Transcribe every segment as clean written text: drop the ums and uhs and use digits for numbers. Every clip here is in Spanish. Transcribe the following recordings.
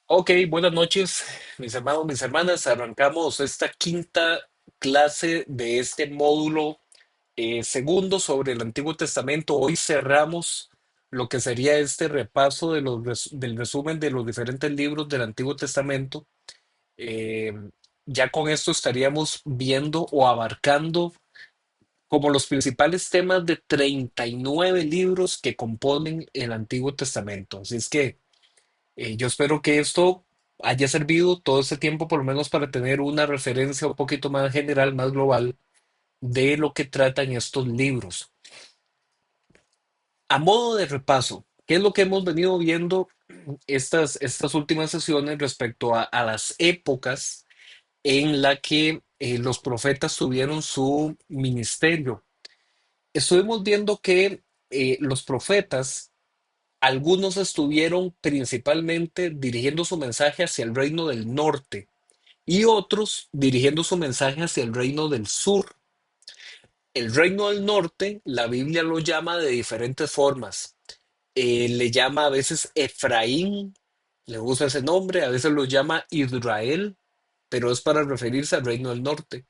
Ok, buenas noches, mis hermanos, mis hermanas. Arrancamos esta quinta clase de este módulo segundo sobre el Antiguo Testamento. Hoy cerramos lo que sería este repaso de del resumen de los diferentes libros del Antiguo Testamento. Eh, ya con esto estaríamos viendo o abarcando como los principales temas de 39 libros que componen el Antiguo Testamento. Así es que yo espero que esto haya servido todo este tiempo, por lo menos para tener una referencia un poquito más general, más global, de lo que tratan estos libros. A modo de repaso, ¿qué es lo que hemos venido viendo estas últimas sesiones respecto a las épocas en la que los profetas tuvieron su ministerio? Estuvimos viendo que los profetas, algunos estuvieron principalmente dirigiendo su mensaje hacia el reino del norte y otros dirigiendo su mensaje hacia el reino del sur. El reino del norte, la Biblia lo llama de diferentes formas. Le llama a veces Efraín, le gusta ese nombre, a veces lo llama Israel, pero es para referirse al reino del norte.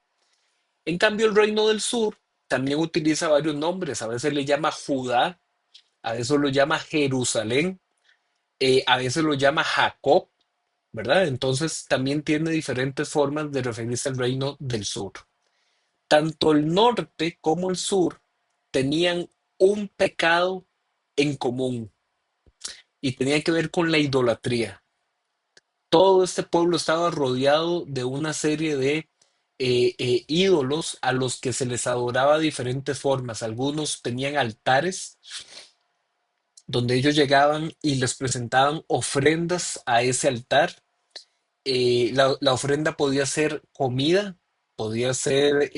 En cambio, el reino del sur también utiliza varios nombres, a veces le llama Judá, a veces lo llama Jerusalén, a veces lo llama Jacob, ¿verdad? Entonces también tiene diferentes formas de referirse al reino del sur. Tanto el norte como el sur tenían un pecado en común y tenía que ver con la idolatría. Todo este pueblo estaba rodeado de una serie de ídolos a los que se les adoraba de diferentes formas. Algunos tenían altares donde ellos llegaban y les presentaban ofrendas a ese altar. La ofrenda podía ser comida, podía ser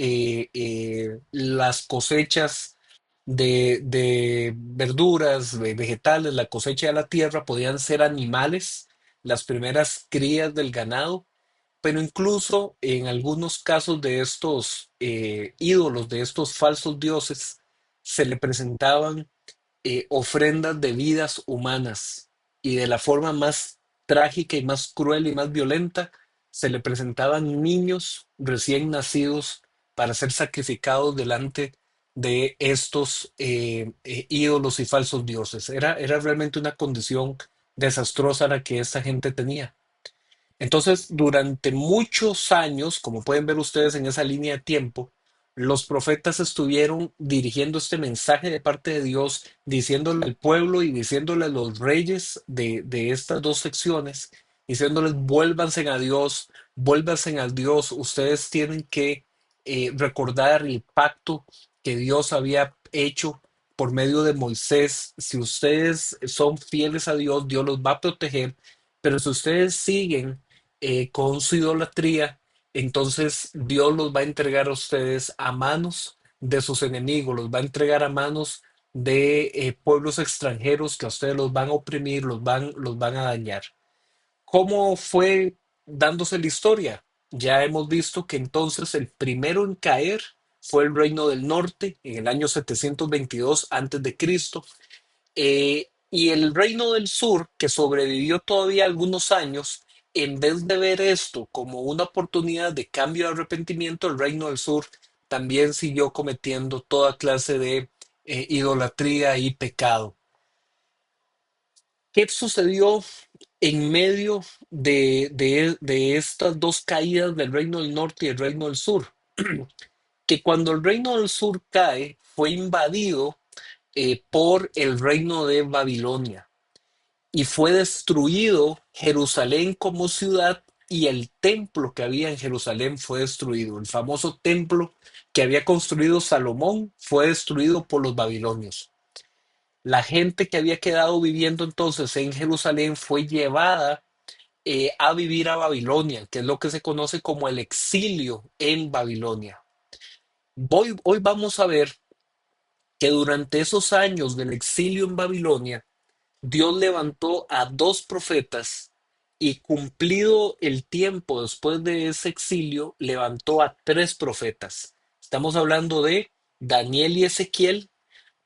las cosechas de verduras, de vegetales, la cosecha de la tierra, podían ser animales, las primeras crías del ganado, pero incluso en algunos casos de estos ídolos, de estos falsos dioses, se le presentaban ofrendas de vidas humanas y de la forma más trágica y más cruel y más violenta, se le presentaban niños recién nacidos para ser sacrificados delante de estos ídolos y falsos dioses. Era realmente una condición desastrosa la que esta gente tenía. Entonces, durante muchos años, como pueden ver ustedes en esa línea de tiempo, los profetas estuvieron dirigiendo este mensaje de parte de Dios, diciéndole al pueblo y diciéndole a los reyes de estas dos secciones, diciéndoles, vuélvanse a Dios, ustedes tienen que recordar el pacto que Dios había hecho por medio de Moisés. Si ustedes son fieles a Dios, Dios los va a proteger, pero si ustedes siguen con su idolatría, entonces Dios los va a entregar a ustedes a manos de sus enemigos, los va a entregar a manos de pueblos extranjeros que a ustedes los van a oprimir, los van a dañar. ¿Cómo fue dándose la historia? Ya hemos visto que entonces el primero en caer fue el reino del norte en el año 722 antes de Cristo, y el reino del sur, que sobrevivió todavía algunos años, en vez de ver esto como una oportunidad de cambio de arrepentimiento, el reino del sur también siguió cometiendo toda clase de idolatría y pecado. ¿Qué sucedió en medio de estas dos caídas del reino del norte y el reino del sur? Que cuando el reino del sur cae, fue invadido por el reino de Babilonia y fue destruido Jerusalén como ciudad y el templo que había en Jerusalén fue destruido. El famoso templo que había construido Salomón fue destruido por los babilonios. La gente que había quedado viviendo entonces en Jerusalén fue llevada a vivir a Babilonia, que es lo que se conoce como el exilio en Babilonia. Hoy vamos a ver que durante esos años del exilio en Babilonia, Dios levantó a dos profetas y cumplido el tiempo después de ese exilio, levantó a tres profetas. Estamos hablando de Daniel y Ezequiel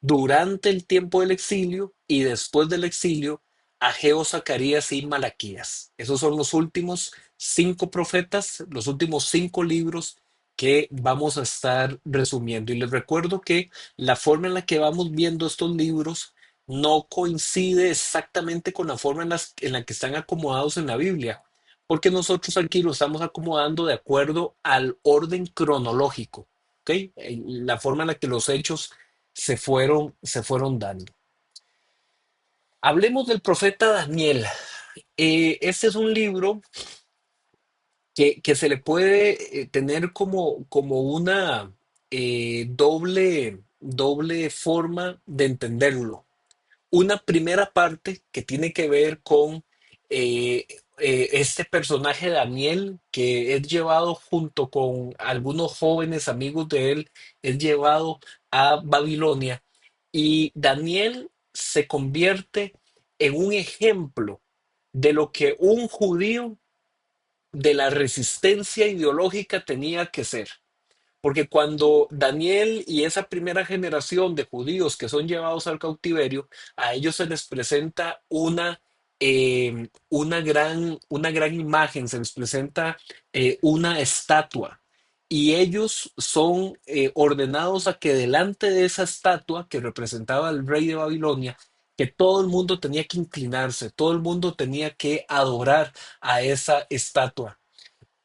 durante el tiempo del exilio y después del exilio Ageo, Zacarías y Malaquías. Esos son los últimos 5 profetas, los últimos 5 libros que vamos a estar resumiendo. Y les recuerdo que la forma en la que vamos viendo estos libros no coincide exactamente con la forma en la que están acomodados en la Biblia, porque nosotros aquí lo estamos acomodando de acuerdo al orden cronológico, ¿ok? La forma en la que los hechos se fueron dando. Hablemos del profeta Daniel. Este es un libro que se le puede tener como una doble forma de entenderlo. Una primera parte que tiene que ver con este personaje Daniel, que es llevado junto con algunos jóvenes amigos de él, es llevado a Babilonia y Daniel se convierte en un ejemplo de lo que un judío de la resistencia ideológica tenía que ser. Porque cuando Daniel y esa primera generación de judíos que son llevados al cautiverio, a ellos se les presenta una gran imagen, se les presenta una estatua. Y ellos son ordenados a que delante de esa estatua que representaba al rey de Babilonia, que todo el mundo tenía que inclinarse, todo el mundo tenía que adorar a esa estatua.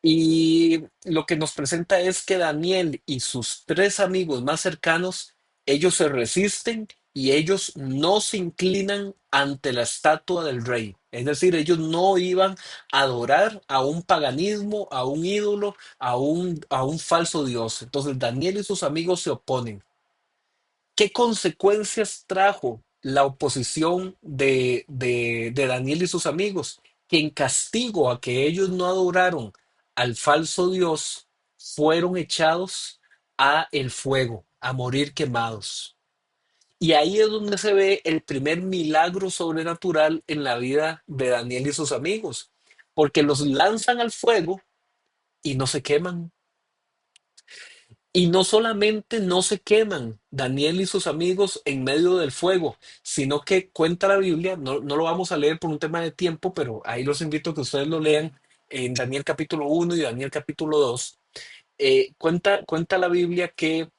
Y lo que nos presenta es que Daniel y sus 3 amigos más cercanos, ellos se resisten y ellos no se inclinan ante la estatua del rey. Es decir, ellos no iban a adorar a un paganismo, a un ídolo, a un falso dios. Entonces Daniel y sus amigos se oponen. ¿Qué consecuencias trajo la oposición de Daniel y sus amigos? Que en castigo a que ellos no adoraron al falso Dios, fueron echados a el fuego, a morir quemados. Y ahí es donde se ve el primer milagro sobrenatural en la vida de Daniel y sus amigos, porque los lanzan al fuego y no se queman. Y no solamente no se queman Daniel y sus amigos en medio del fuego, sino que cuenta la Biblia, no lo vamos a leer por un tema de tiempo, pero ahí los invito a que ustedes lo lean en Daniel capítulo 1 y Daniel capítulo 2. Cuenta la Biblia que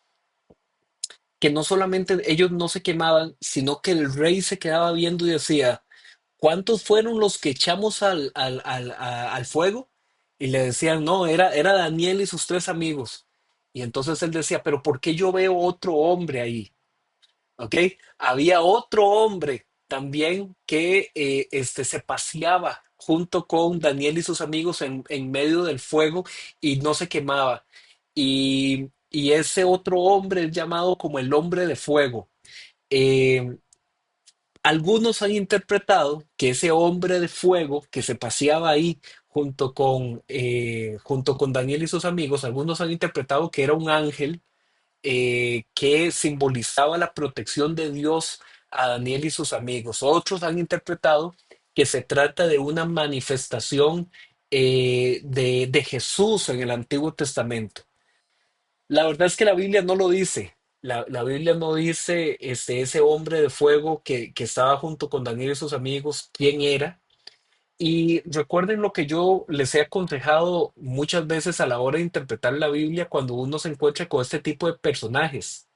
no solamente ellos no se quemaban, sino que el rey se quedaba viendo y decía, ¿cuántos fueron los que echamos al fuego? Y le decían, no, era Daniel y sus 3 amigos. Y entonces él decía, pero ¿por qué yo veo otro hombre ahí? ¿Ok? Había otro hombre también que se paseaba junto con Daniel y sus amigos en medio del fuego y no se quemaba. Y ese otro hombre es llamado como el hombre de fuego. Eh, Algunos han interpretado que ese hombre de fuego que se paseaba ahí junto con Daniel y sus amigos, algunos han interpretado que era un ángel que simbolizaba la protección de Dios a Daniel y sus amigos. Otros han interpretado que se trata de una manifestación de Jesús en el Antiguo Testamento. La verdad es que la Biblia no lo dice. La Biblia no dice ese hombre de fuego que estaba junto con Daniel y sus amigos, quién era. Y recuerden lo que yo les he aconsejado muchas veces a la hora de interpretar la Biblia cuando uno se encuentra con este tipo de personajes.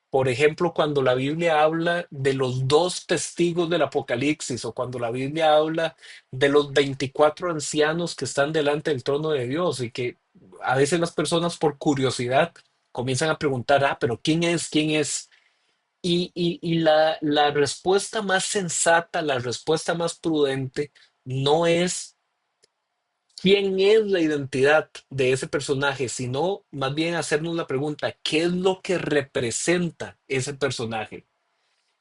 Por ejemplo, cuando la Biblia habla de los 2 testigos del Apocalipsis o cuando la Biblia habla de los 24 ancianos que están delante del trono de Dios y que a veces las personas por curiosidad comienzan a preguntar, pero ¿quién es? ¿Quién es? Y la respuesta más sensata, la respuesta más prudente no es quién es la identidad de ese personaje, sino más bien hacernos la pregunta, ¿qué es lo que representa ese personaje?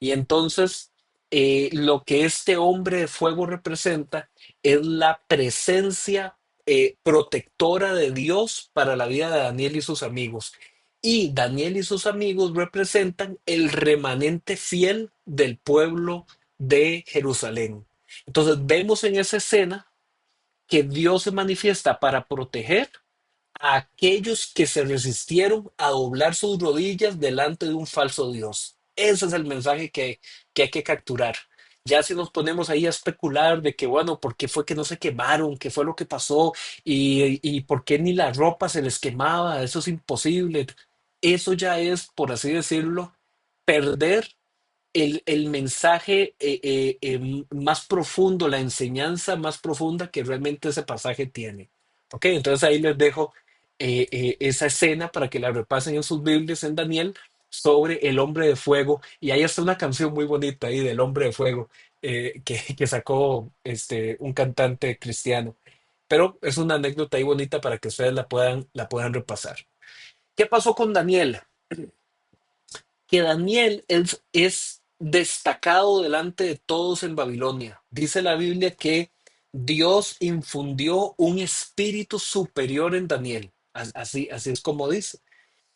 Y entonces, lo que este hombre de fuego representa es la presencia protectora de Dios para la vida de Daniel y sus amigos. Y Daniel y sus amigos representan el remanente fiel del pueblo de Jerusalén. Entonces, vemos en esa escena que Dios se manifiesta para proteger a aquellos que se resistieron a doblar sus rodillas delante de un falso Dios. Ese es el mensaje que hay que capturar. Ya si nos ponemos ahí a especular de que, bueno, ¿por qué fue que no se quemaron? ¿Qué fue lo que pasó? Y por qué ni la ropa se les quemaba? Eso es imposible. Eso ya es, por así decirlo, perder el mensaje más profundo, la enseñanza más profunda que realmente ese pasaje tiene. Ok, entonces ahí les dejo esa escena para que la repasen en sus Biblias en Daniel sobre el hombre de fuego. Y ahí está una canción muy bonita ahí del hombre de fuego que sacó un cantante cristiano. Pero es una anécdota ahí bonita para que ustedes la puedan repasar. ¿Qué pasó con Daniel? Que Daniel es destacado delante de todos en Babilonia. Dice la Biblia que Dios infundió un espíritu superior en Daniel. Así es como dice.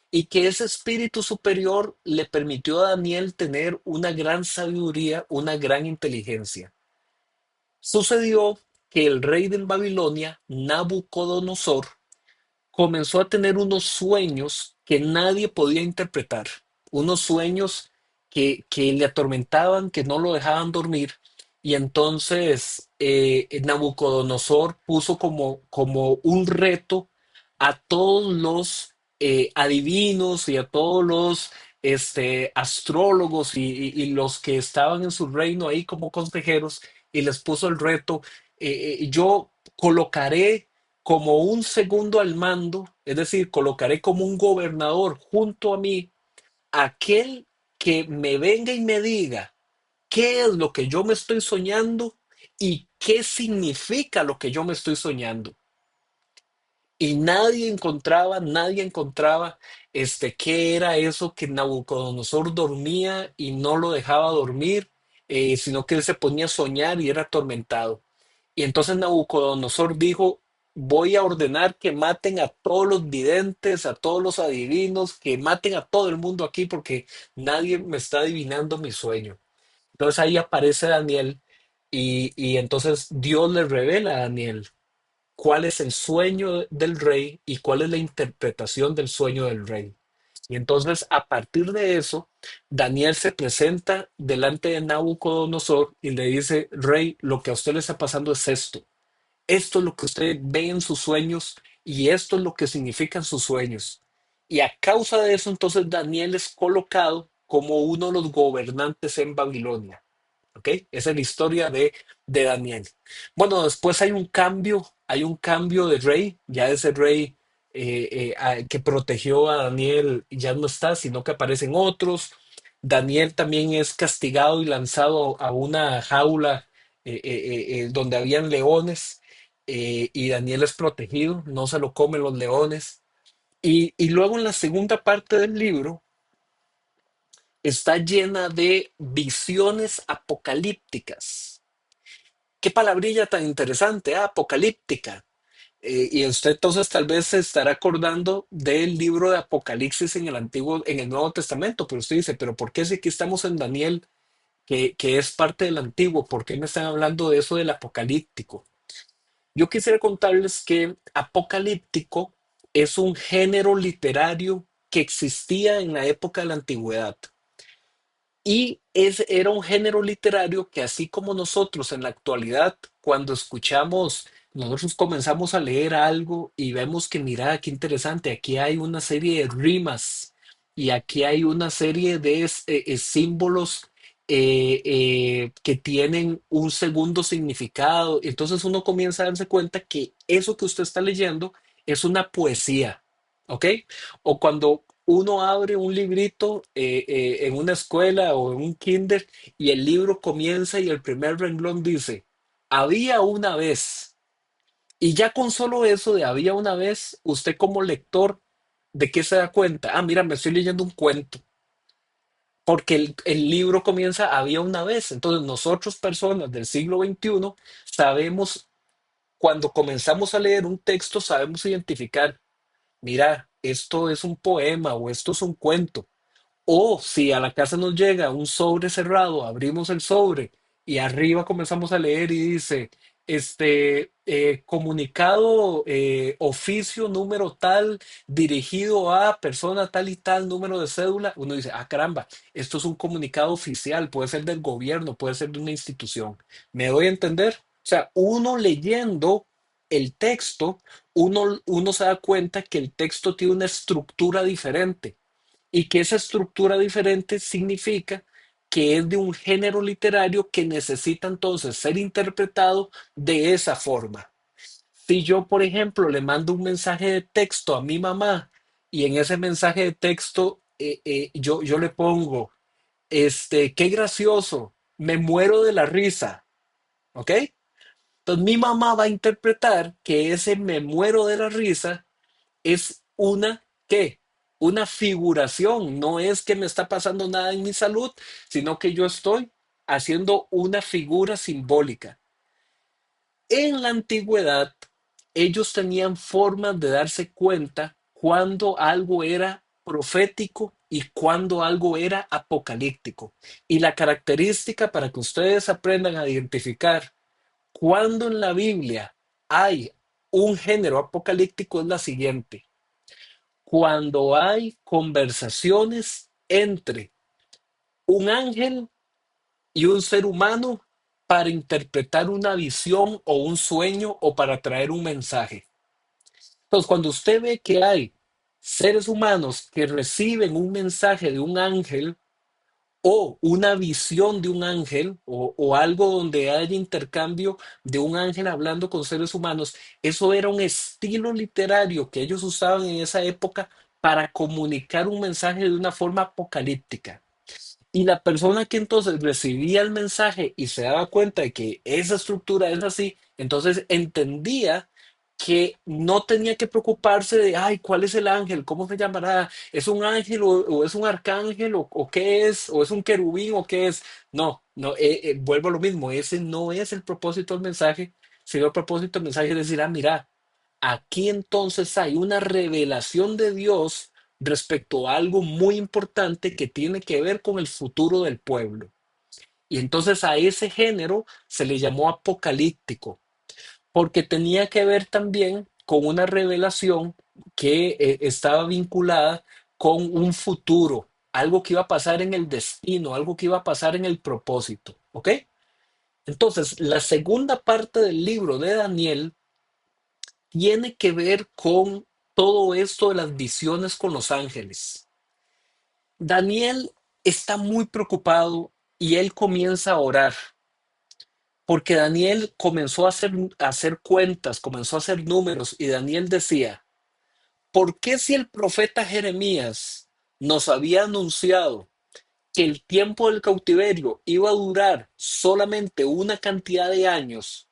Y que ese espíritu superior le permitió a Daniel tener una gran sabiduría, una gran inteligencia. Sucedió que el rey de Babilonia, Nabucodonosor, comenzó a tener unos sueños que nadie podía interpretar, unos sueños que le atormentaban, que no lo dejaban dormir. Y entonces Nabucodonosor puso como un reto a todos los adivinos y a todos los astrólogos y los que estaban en su reino ahí como consejeros y les puso el reto, yo colocaré como un segundo al mando, es decir, colocaré como un gobernador junto a mí aquel que me venga y me diga qué es lo que yo me estoy soñando y qué significa lo que yo me estoy soñando. Y nadie encontraba qué era eso que Nabucodonosor dormía y no lo dejaba dormir, sino que él se ponía a soñar y era atormentado. Y entonces Nabucodonosor dijo, voy a ordenar que maten a todos los videntes, a todos los adivinos, que maten a todo el mundo aquí porque nadie me está adivinando mi sueño. Entonces ahí aparece Daniel y entonces Dios le revela a Daniel cuál es el sueño del rey y cuál es la interpretación del sueño del rey. Y entonces, a partir de eso, Daniel se presenta delante de Nabucodonosor y le dice, rey, lo que a usted le está pasando es esto. Esto es lo que usted ve en sus sueños y esto es lo que significan sus sueños. Y a causa de eso, entonces Daniel es colocado como uno de los gobernantes en Babilonia. ¿Ok? Esa es la historia de Daniel. Bueno, después hay un cambio de rey, ya ese rey que protegió a Daniel ya no está, sino que aparecen otros. Daniel también es castigado y lanzado a una jaula donde habían leones y Daniel es protegido, no se lo comen los leones. Y luego en la segunda parte del libro está llena de visiones apocalípticas. Qué palabrilla tan interesante, apocalíptica. Y usted entonces tal vez se estará acordando del libro de Apocalipsis en el Nuevo Testamento, pero usted dice, pero ¿por qué si aquí estamos en Daniel, que es parte del Antiguo? ¿Por qué me están hablando de eso del apocalíptico? Yo quisiera contarles que apocalíptico es un género literario que existía en la época de la antigüedad. Y era un género literario que así como nosotros en la actualidad, cuando escuchamos, nosotros comenzamos a leer algo y vemos que, mira, qué interesante, aquí hay una serie de rimas y aquí hay una serie de símbolos que tienen un segundo significado. Entonces uno comienza a darse cuenta que eso que usted está leyendo es una poesía, ¿ok? O cuando uno abre un librito en una escuela o en un kinder y el libro comienza y el primer renglón dice, había una vez. Y ya con solo eso de había una vez, usted como lector, ¿de qué se da cuenta? Ah, mira, me estoy leyendo un cuento. Porque el libro comienza había una vez. Entonces nosotros, personas del siglo XXI, sabemos, cuando comenzamos a leer un texto, sabemos identificar, mira, esto es un poema o esto es un cuento. O si a la casa nos llega un sobre cerrado, abrimos el sobre y arriba comenzamos a leer y dice, comunicado, oficio número tal, dirigido a persona tal y tal, número de cédula, uno dice, ah, caramba, esto es un comunicado oficial, puede ser del gobierno, puede ser de una institución. ¿Me doy a entender? O sea, uno leyendo el texto, uno se da cuenta que el texto tiene una estructura diferente y que esa estructura diferente significa que es de un género literario que necesita entonces ser interpretado de esa forma. Si yo, por ejemplo, le mando un mensaje de texto a mi mamá y en ese mensaje de texto yo le pongo, qué gracioso, me muero de la risa, ¿ok? Entonces mi mamá va a interpretar que ese me muero de la risa es una, ¿qué? Una figuración, no es que me está pasando nada en mi salud, sino que yo estoy haciendo una figura simbólica. En la antigüedad, ellos tenían formas de darse cuenta cuando algo era profético y cuando algo era apocalíptico. Y la característica para que ustedes aprendan a identificar cuando en la Biblia hay un género apocalíptico es la siguiente: cuando hay conversaciones entre un ángel y un ser humano para interpretar una visión o un sueño o para traer un mensaje. Entonces, cuando usted ve que hay seres humanos que reciben un mensaje de un ángel o una visión de un ángel o algo donde haya intercambio de un ángel hablando con seres humanos, eso era un estilo literario que ellos usaban en esa época para comunicar un mensaje de una forma apocalíptica. Y la persona que entonces recibía el mensaje y se daba cuenta de que esa estructura es así, entonces entendía que no tenía que preocuparse de, ay, ¿cuál es el ángel? ¿Cómo se llamará? ¿Es un ángel o es un arcángel o qué es? ¿O es un querubín o qué es? No, no, vuelvo a lo mismo, ese no es el propósito del mensaje, sino el propósito del mensaje es decir, ah, mira, aquí entonces hay una revelación de Dios respecto a algo muy importante que tiene que ver con el futuro del pueblo. Y entonces a ese género se le llamó apocalíptico, porque tenía que ver también con una revelación que estaba vinculada con un futuro, algo que iba a pasar en el destino, algo que iba a pasar en el propósito. ¿Ok? Entonces, la segunda parte del libro de Daniel tiene que ver con todo esto de las visiones con los ángeles. Daniel está muy preocupado y él comienza a orar, porque Daniel comenzó a hacer cuentas, comenzó a hacer números y Daniel decía, ¿por qué si el profeta Jeremías nos había anunciado que el tiempo del cautiverio iba a durar solamente una cantidad de años?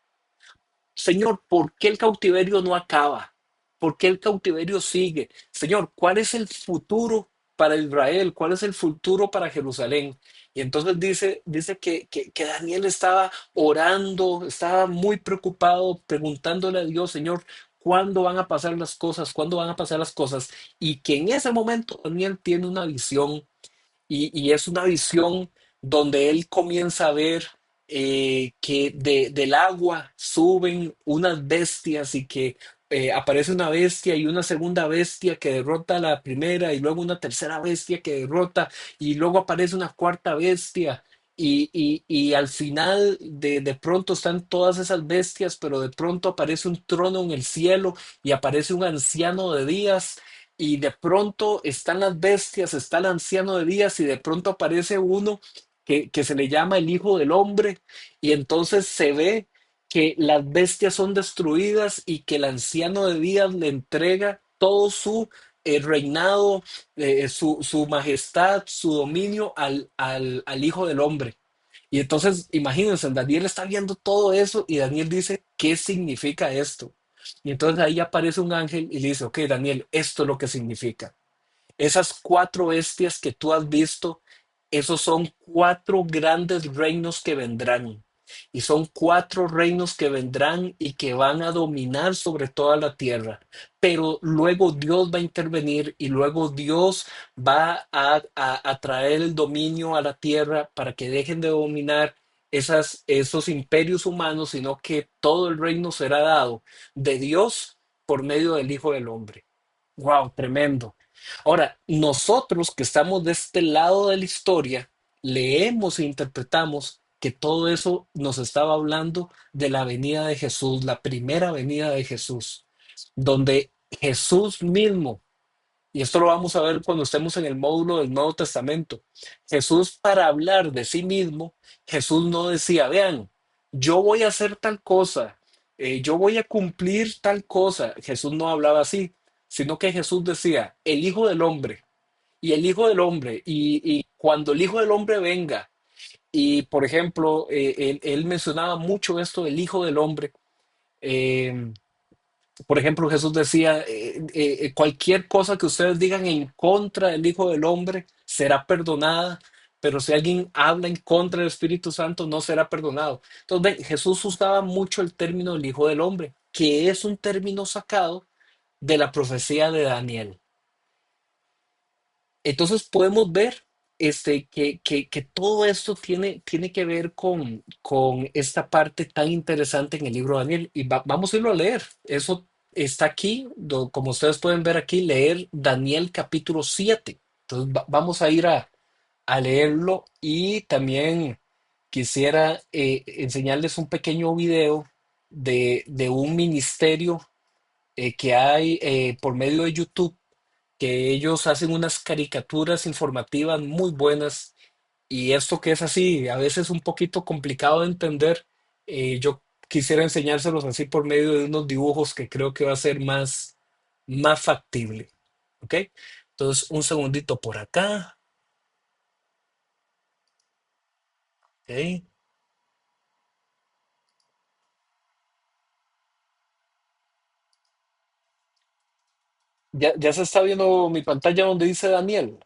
Señor, ¿por qué el cautiverio no acaba? ¿Por qué el cautiverio sigue? Señor, ¿cuál es el futuro para Israel? ¿Cuál es el futuro para Jerusalén? Y entonces dice que Daniel estaba orando, estaba muy preocupado, preguntándole a Dios, Señor, ¿cuándo van a pasar las cosas? ¿Cuándo van a pasar las cosas? Y que en ese momento Daniel tiene una visión y es una visión donde él comienza a ver que del agua suben unas bestias y que aparece una bestia y una segunda bestia que derrota a la primera y luego una tercera bestia que derrota y luego aparece una cuarta bestia y al final de pronto están todas esas bestias, pero de pronto aparece un trono en el cielo y aparece un anciano de días y de pronto están las bestias, está el anciano de días y de pronto aparece uno que se le llama el Hijo del Hombre y entonces se ve que las bestias son destruidas y que el anciano de días le entrega todo su reinado, su majestad, su dominio al Hijo del Hombre. Y entonces, imagínense, Daniel está viendo todo eso y Daniel dice, ¿qué significa esto? Y entonces ahí aparece un ángel y le dice, ok, Daniel, esto es lo que significa. Esas cuatro bestias que tú has visto, esos son cuatro grandes reinos que vendrán. Y son cuatro reinos que vendrán y que van a dominar sobre toda la tierra. Pero luego Dios va a intervenir y luego Dios va a traer el dominio a la tierra para que dejen de dominar esos imperios humanos, sino que todo el reino será dado de Dios por medio del Hijo del Hombre. Wow, tremendo. Ahora, nosotros que estamos de este lado de la historia, leemos e interpretamos que todo eso nos estaba hablando de la venida de Jesús, la primera venida de Jesús, donde Jesús mismo, y esto lo vamos a ver cuando estemos en el módulo del Nuevo Testamento, Jesús para hablar de sí mismo, Jesús no decía, vean, yo voy a hacer tal cosa, yo voy a cumplir tal cosa. Jesús no hablaba así, sino que Jesús decía, el Hijo del Hombre, y el Hijo del Hombre, y cuando el Hijo del Hombre venga, y por ejemplo, él mencionaba mucho esto del Hijo del Hombre. eh, por ejemplo, Jesús decía, cualquier cosa que ustedes digan en contra del Hijo del Hombre será perdonada, pero si alguien habla en contra del Espíritu Santo no será perdonado. Entonces, ven, Jesús usaba mucho el término del Hijo del Hombre, que es un término sacado de la profecía de Daniel. Entonces podemos ver que todo esto tiene que ver con esta parte tan interesante en el libro de Daniel. Y vamos a irlo a leer. Eso está aquí, como ustedes pueden ver aquí, leer Daniel capítulo 7. Entonces vamos a ir a leerlo y también quisiera enseñarles un pequeño video de un ministerio que hay por medio de YouTube, que ellos hacen unas caricaturas informativas muy buenas, y esto que es así, a veces un poquito complicado de entender, yo quisiera enseñárselos así por medio de unos dibujos que creo que va a ser más factible. ¿Ok? Entonces, un segundito por acá. ¿Ok? Ya se está viendo mi pantalla donde dice Daniel.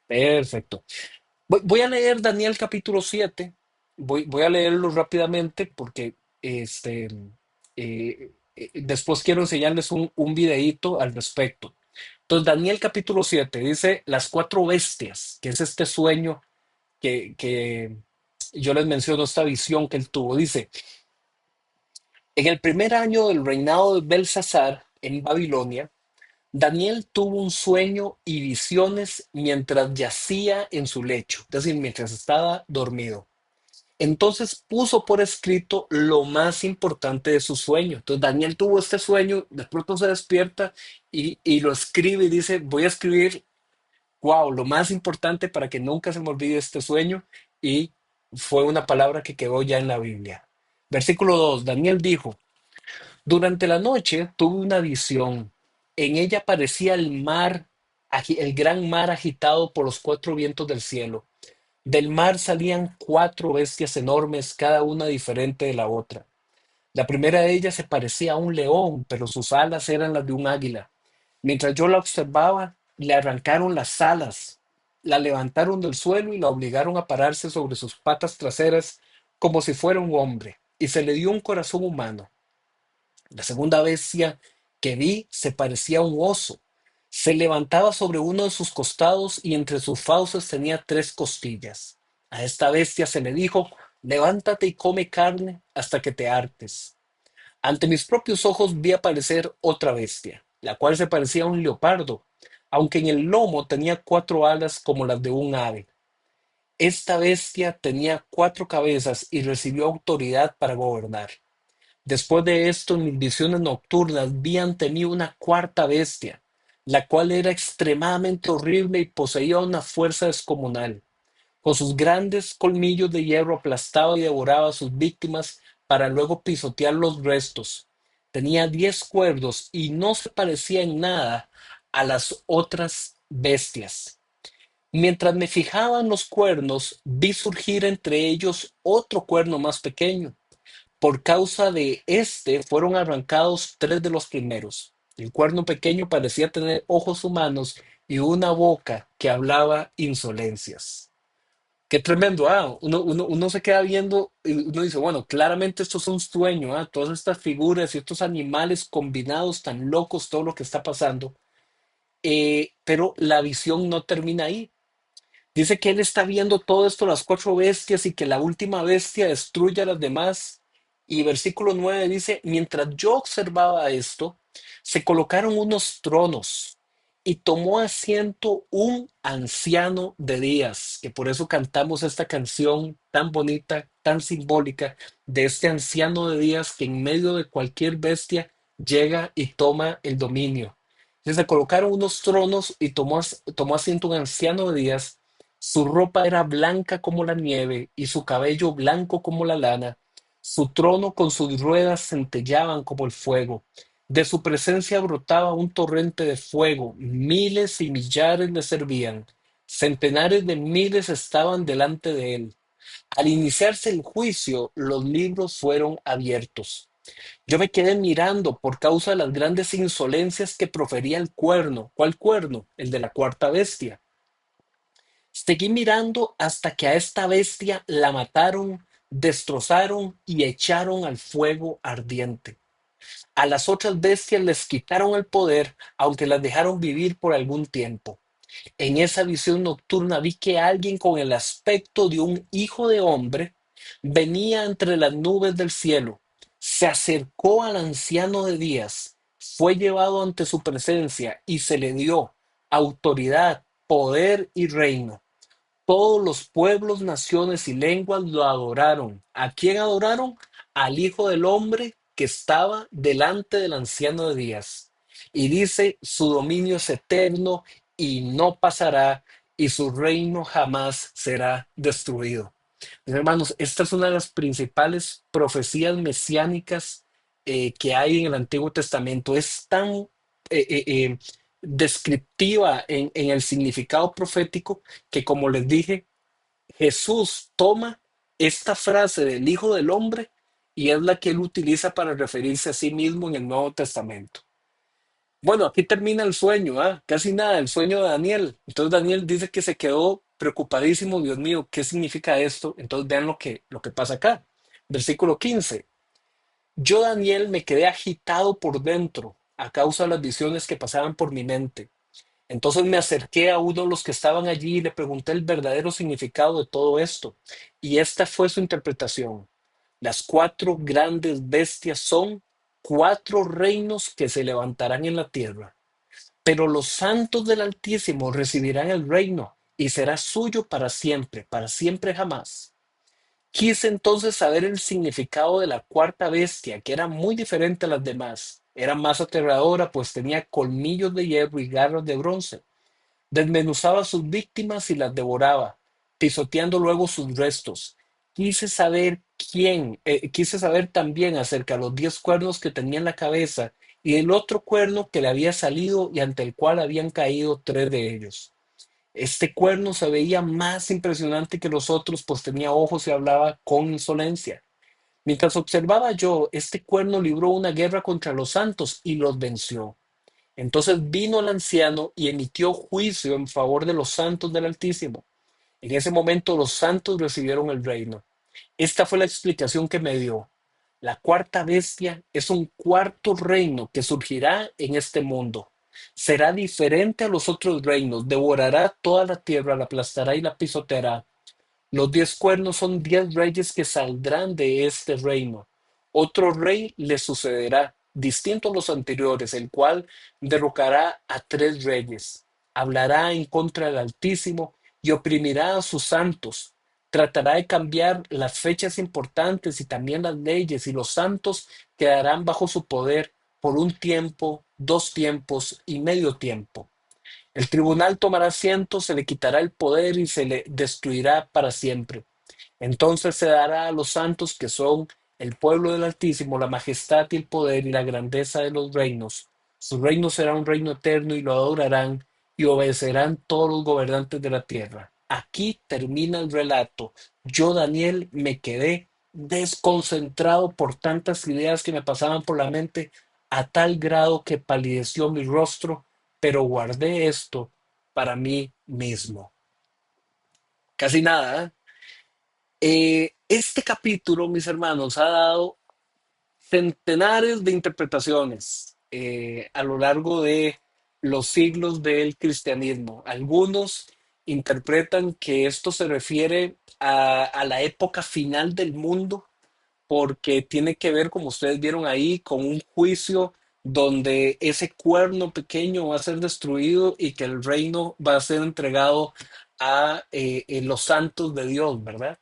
Perfecto. Voy a leer Daniel capítulo 7. Voy a leerlo rápidamente porque después quiero enseñarles un videíto al respecto. Entonces, Daniel capítulo 7 dice las cuatro bestias, que es este sueño que yo les menciono, esta visión que él tuvo. Dice, en el primer año del reinado de Belsasar en Babilonia, Daniel tuvo un sueño y visiones mientras yacía en su lecho, es decir, mientras estaba dormido. Entonces puso por escrito lo más importante de su sueño. Entonces Daniel tuvo este sueño, de pronto se despierta y lo escribe y dice, voy a escribir, wow, lo más importante para que nunca se me olvide este sueño. Y fue una palabra que quedó ya en la Biblia. Versículo 2. Daniel dijo, durante la noche tuve una visión. En ella parecía el mar, el gran mar agitado por los cuatro vientos del cielo. Del mar salían cuatro bestias enormes, cada una diferente de la otra. La primera de ellas se parecía a un león, pero sus alas eran las de un águila. Mientras yo la observaba, le arrancaron las alas, la levantaron del suelo y la obligaron a pararse sobre sus patas traseras como si fuera un hombre, y se le dio un corazón humano. La segunda bestia que vi se parecía a un oso. Se levantaba sobre uno de sus costados y entre sus fauces tenía tres costillas. A esta bestia se le dijo, levántate y come carne hasta que te hartes. Ante mis propios ojos vi aparecer otra bestia, la cual se parecía a un leopardo, aunque en el lomo tenía cuatro alas como las de un ave. Esta bestia tenía cuatro cabezas y recibió autoridad para gobernar. Después de esto, en mis visiones nocturnas vi ante mí una cuarta bestia, la cual era extremadamente horrible y poseía una fuerza descomunal. Con sus grandes colmillos de hierro aplastaba y devoraba a sus víctimas para luego pisotear los restos. Tenía 10 cuernos y no se parecía en nada a las otras bestias. Mientras me fijaba en los cuernos, vi surgir entre ellos otro cuerno más pequeño. Por causa de este fueron arrancados tres de los primeros. El cuerno pequeño parecía tener ojos humanos y una boca que hablaba insolencias. Qué tremendo, uno se queda viendo y uno dice, bueno, claramente esto es un sueño, todas estas figuras y estos animales combinados tan locos, todo lo que está pasando. Pero la visión no termina ahí. Dice que él está viendo todo esto, las cuatro bestias, y que la última bestia destruye a las demás. Y versículo 9 dice, mientras yo observaba esto, se colocaron unos tronos y tomó asiento un anciano de días, que por eso cantamos esta canción tan bonita, tan simbólica, de este anciano de días que en medio de cualquier bestia llega y toma el dominio. Entonces se colocaron unos tronos y tomó asiento un anciano de días. Su ropa era blanca como la nieve y su cabello blanco como la lana. Su trono con sus ruedas centellaban como el fuego. De su presencia brotaba un torrente de fuego. Miles y millares le servían. Centenares de miles estaban delante de él. Al iniciarse el juicio, los libros fueron abiertos. Yo me quedé mirando por causa de las grandes insolencias que profería el cuerno. ¿Cuál cuerno? El de la cuarta bestia. Seguí mirando hasta que a esta bestia la mataron, destrozaron y echaron al fuego ardiente. A las otras bestias les quitaron el poder, aunque las dejaron vivir por algún tiempo. En esa visión nocturna vi que alguien con el aspecto de un hijo de hombre venía entre las nubes del cielo, se acercó al anciano de días, fue llevado ante su presencia y se le dio autoridad, poder y reino. Todos los pueblos, naciones y lenguas lo adoraron. ¿A quién adoraron? Al Hijo del Hombre que estaba delante del anciano de días. Y dice, su dominio es eterno y no pasará, y su reino jamás será destruido. Mis hermanos, esta es una de las principales profecías mesiánicas que hay en el Antiguo Testamento. Es tan descriptiva en el significado profético que, como les dije, Jesús toma esta frase del Hijo del Hombre y es la que él utiliza para referirse a sí mismo en el Nuevo Testamento. Bueno, aquí termina el sueño, ¿ah? Casi nada, el sueño de Daniel. Entonces Daniel dice que se quedó preocupadísimo, Dios mío, ¿qué significa esto? Entonces vean lo que pasa acá. Versículo 15. Yo, Daniel, me quedé agitado por dentro a causa de las visiones que pasaban por mi mente. Entonces me acerqué a uno de los que estaban allí y le pregunté el verdadero significado de todo esto. Y esta fue su interpretación. Las cuatro grandes bestias son cuatro reinos que se levantarán en la tierra. Pero los santos del Altísimo recibirán el reino y será suyo para siempre jamás. Quise entonces saber el significado de la cuarta bestia, que era muy diferente a las demás. Era más aterradora, pues tenía colmillos de hierro y garras de bronce. Desmenuzaba a sus víctimas y las devoraba, pisoteando luego sus restos. Quise saber también acerca de los 10 cuernos que tenía en la cabeza y el otro cuerno que le había salido y ante el cual habían caído tres de ellos. Este cuerno se veía más impresionante que los otros, pues tenía ojos y hablaba con insolencia. Mientras observaba yo, este cuerno libró una guerra contra los santos y los venció. Entonces vino el anciano y emitió juicio en favor de los santos del Altísimo. En ese momento los santos recibieron el reino. Esta fue la explicación que me dio. La cuarta bestia es un cuarto reino que surgirá en este mundo. Será diferente a los otros reinos, devorará toda la tierra, la aplastará y la pisoteará. Los 10 cuernos son 10 reyes que saldrán de este reino. Otro rey le sucederá, distinto a los anteriores, el cual derrocará a 3 reyes. Hablará en contra del Altísimo y oprimirá a sus santos. Tratará de cambiar las fechas importantes y también las leyes, y los santos quedarán bajo su poder por un tiempo, 2 tiempos y medio tiempo. El tribunal tomará asiento, se le quitará el poder y se le destruirá para siempre. Entonces se dará a los santos que son el pueblo del Altísimo la majestad y el poder y la grandeza de los reinos. Su reino será un reino eterno y lo adorarán y obedecerán todos los gobernantes de la tierra. Aquí termina el relato. Yo, Daniel, me quedé desconcentrado por tantas ideas que me pasaban por la mente a tal grado que palideció mi rostro, pero guardé esto para mí mismo. Casi nada, ¿eh? Este capítulo, mis hermanos, ha dado centenares de interpretaciones a lo largo de los siglos del cristianismo. Algunos interpretan que esto se refiere a la época final del mundo porque tiene que ver, como ustedes vieron ahí, con un juicio donde ese cuerno pequeño va a ser destruido y que el reino va a ser entregado a los santos de Dios, ¿verdad?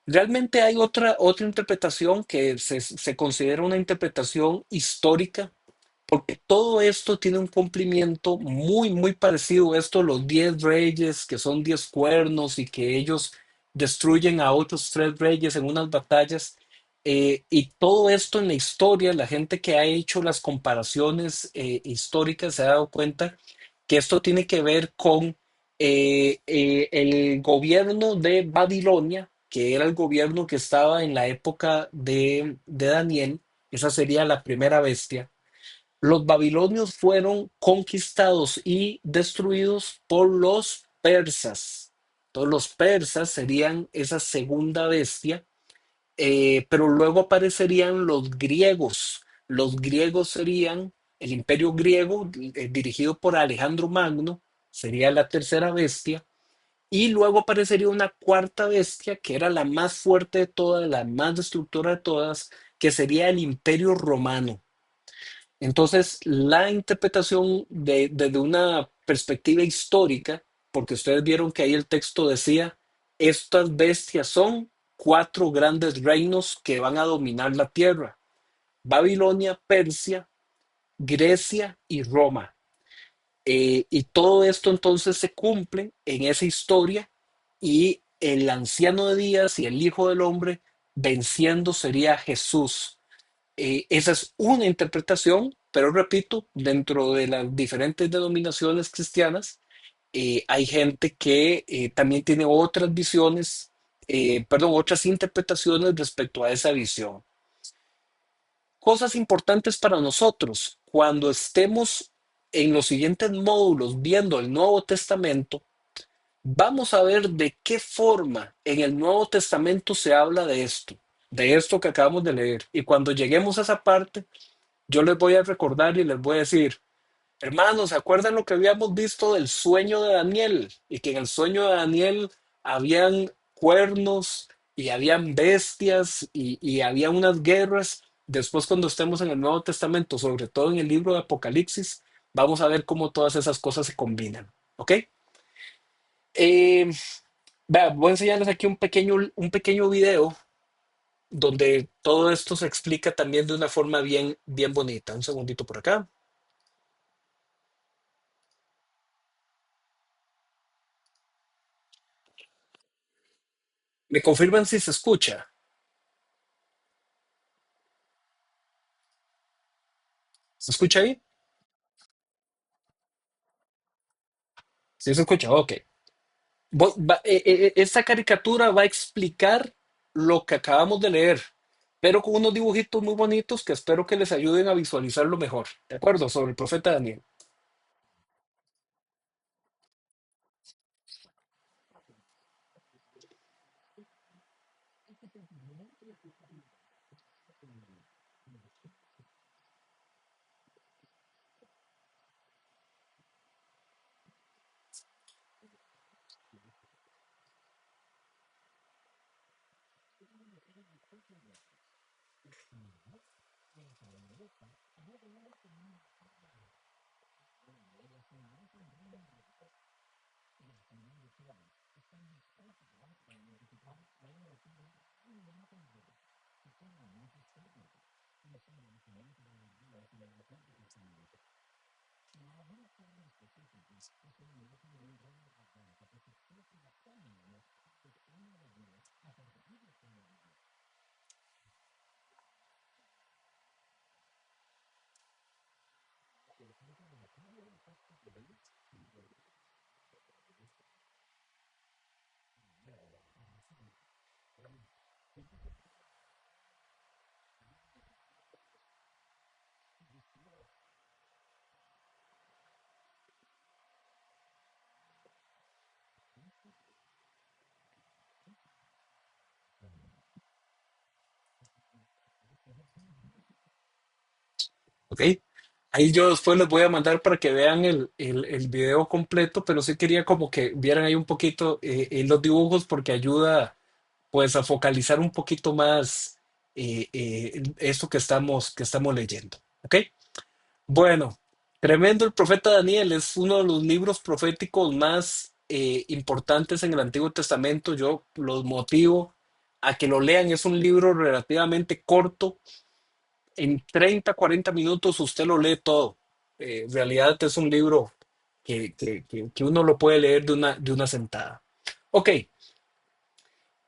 Realmente hay otra interpretación que se considera una interpretación histórica porque todo esto tiene un cumplimiento muy parecido a esto, los 10 reyes, que son 10 cuernos y que ellos destruyen a otros 3 reyes en unas batallas. Y todo esto en la historia, la gente que ha hecho las comparaciones históricas se ha dado cuenta que esto tiene que ver con el gobierno de Babilonia, que era el gobierno que estaba en la época de Daniel. Esa sería la primera bestia. Los babilonios fueron conquistados y destruidos por los persas. Todos los persas serían esa segunda bestia, pero luego aparecerían los griegos. Los griegos serían el imperio griego dirigido por Alejandro Magno, sería la tercera bestia. Y luego aparecería una cuarta bestia que era la más fuerte de todas, la más destructora de todas, que sería el imperio romano. Entonces, la interpretación desde una perspectiva histórica, porque ustedes vieron que ahí el texto decía, estas bestias son cuatro grandes reinos que van a dominar la tierra: Babilonia, Persia, Grecia y Roma. Y todo esto entonces se cumple en esa historia y el anciano de días y el hijo del hombre venciendo sería Jesús. Esa es una interpretación, pero repito, dentro de las diferentes denominaciones cristianas, hay gente que también tiene otras visiones, perdón, otras interpretaciones respecto a esa visión. Cosas importantes para nosotros, cuando estemos en los siguientes módulos viendo el Nuevo Testamento, vamos a ver de qué forma en el Nuevo Testamento se habla de esto que acabamos de leer. Y cuando lleguemos a esa parte, yo les voy a recordar y les voy a decir, hermanos, ¿se acuerdan lo que habíamos visto del sueño de Daniel? Y que en el sueño de Daniel habían cuernos y habían bestias y había unas guerras. Después, cuando estemos en el Nuevo Testamento, sobre todo en el libro de Apocalipsis, vamos a ver cómo todas esas cosas se combinan. ¿Ok? Eh, Vea, voy a enseñarles aquí un pequeño video donde todo esto se explica también de una forma bien bonita. Un segundito por acá. ¿Me confirman si se escucha? ¿Se escucha ahí? Sí, se escucha. Ok. Esta caricatura va a explicar lo que acabamos de leer, pero con unos dibujitos muy bonitos que espero que les ayuden a visualizarlo mejor. ¿De acuerdo? Sobre el profeta Daniel. ¿Ok? Ahí yo después les voy a mandar para que vean el video completo, pero sí quería como que vieran ahí un poquito los dibujos porque ayuda pues a focalizar un poquito más esto que estamos leyendo. ¿Ok? Bueno, tremendo el profeta Daniel, es uno de los libros proféticos más importantes en el Antiguo Testamento. Yo los motivo a que lo lean. Es un libro relativamente corto, en 30, 40 minutos usted lo lee todo. En realidad es un libro que uno lo puede leer de una sentada. Ok,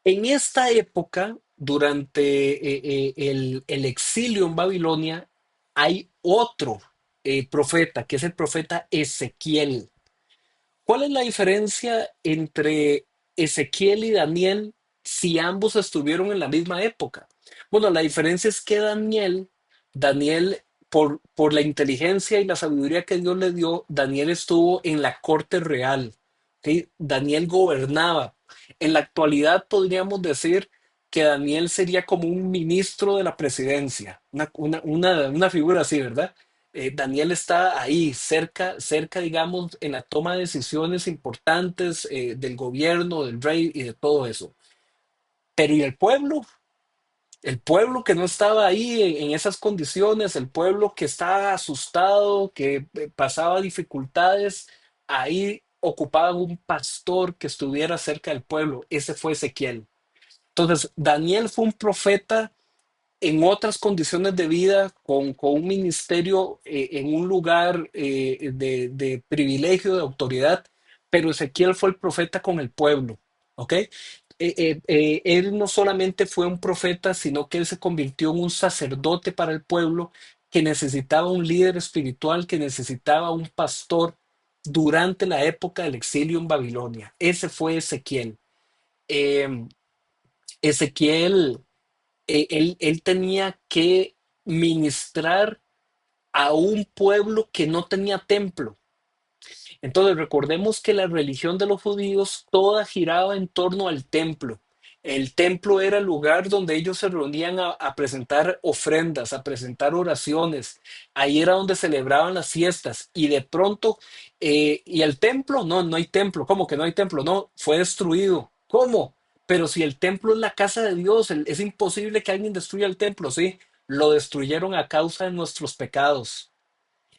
en esta época, durante el exilio en Babilonia, hay otro profeta, que es el profeta Ezequiel. ¿Cuál es la diferencia entre Ezequiel y Daniel si ambos estuvieron en la misma época? Bueno, la diferencia es que Daniel, por la inteligencia y la sabiduría que Dios le dio, Daniel estuvo en la corte real. ¿Ok? Daniel gobernaba. En la actualidad podríamos decir que Daniel sería como un ministro de la presidencia, una figura así, ¿verdad? Daniel está ahí, cerca, digamos, en la toma de decisiones importantes del gobierno, del rey y de todo eso. Pero ¿y el pueblo? El pueblo que no estaba ahí en esas condiciones, el pueblo que estaba asustado, que pasaba dificultades, ahí ocupaban un pastor que estuviera cerca del pueblo. Ese fue Ezequiel. Entonces, Daniel fue un profeta en otras condiciones de vida, con un ministerio en un lugar de privilegio, de autoridad, pero Ezequiel fue el profeta con el pueblo, ¿ok? Él no solamente fue un profeta, sino que él se convirtió en un sacerdote para el pueblo que necesitaba un líder espiritual, que necesitaba un pastor durante la época del exilio en Babilonia. Ese fue Ezequiel. Eh, Ezequiel él tenía que ministrar a un pueblo que no tenía templo. Entonces recordemos que la religión de los judíos toda giraba en torno al templo. El templo era el lugar donde ellos se reunían a presentar ofrendas, a presentar oraciones. Ahí era donde celebraban las fiestas. Y de pronto, ¿y el templo? No, no hay templo. ¿Cómo que no hay templo? No, fue destruido. ¿Cómo? Pero si el templo es la casa de Dios, es imposible que alguien destruya el templo, ¿sí? Lo destruyeron a causa de nuestros pecados.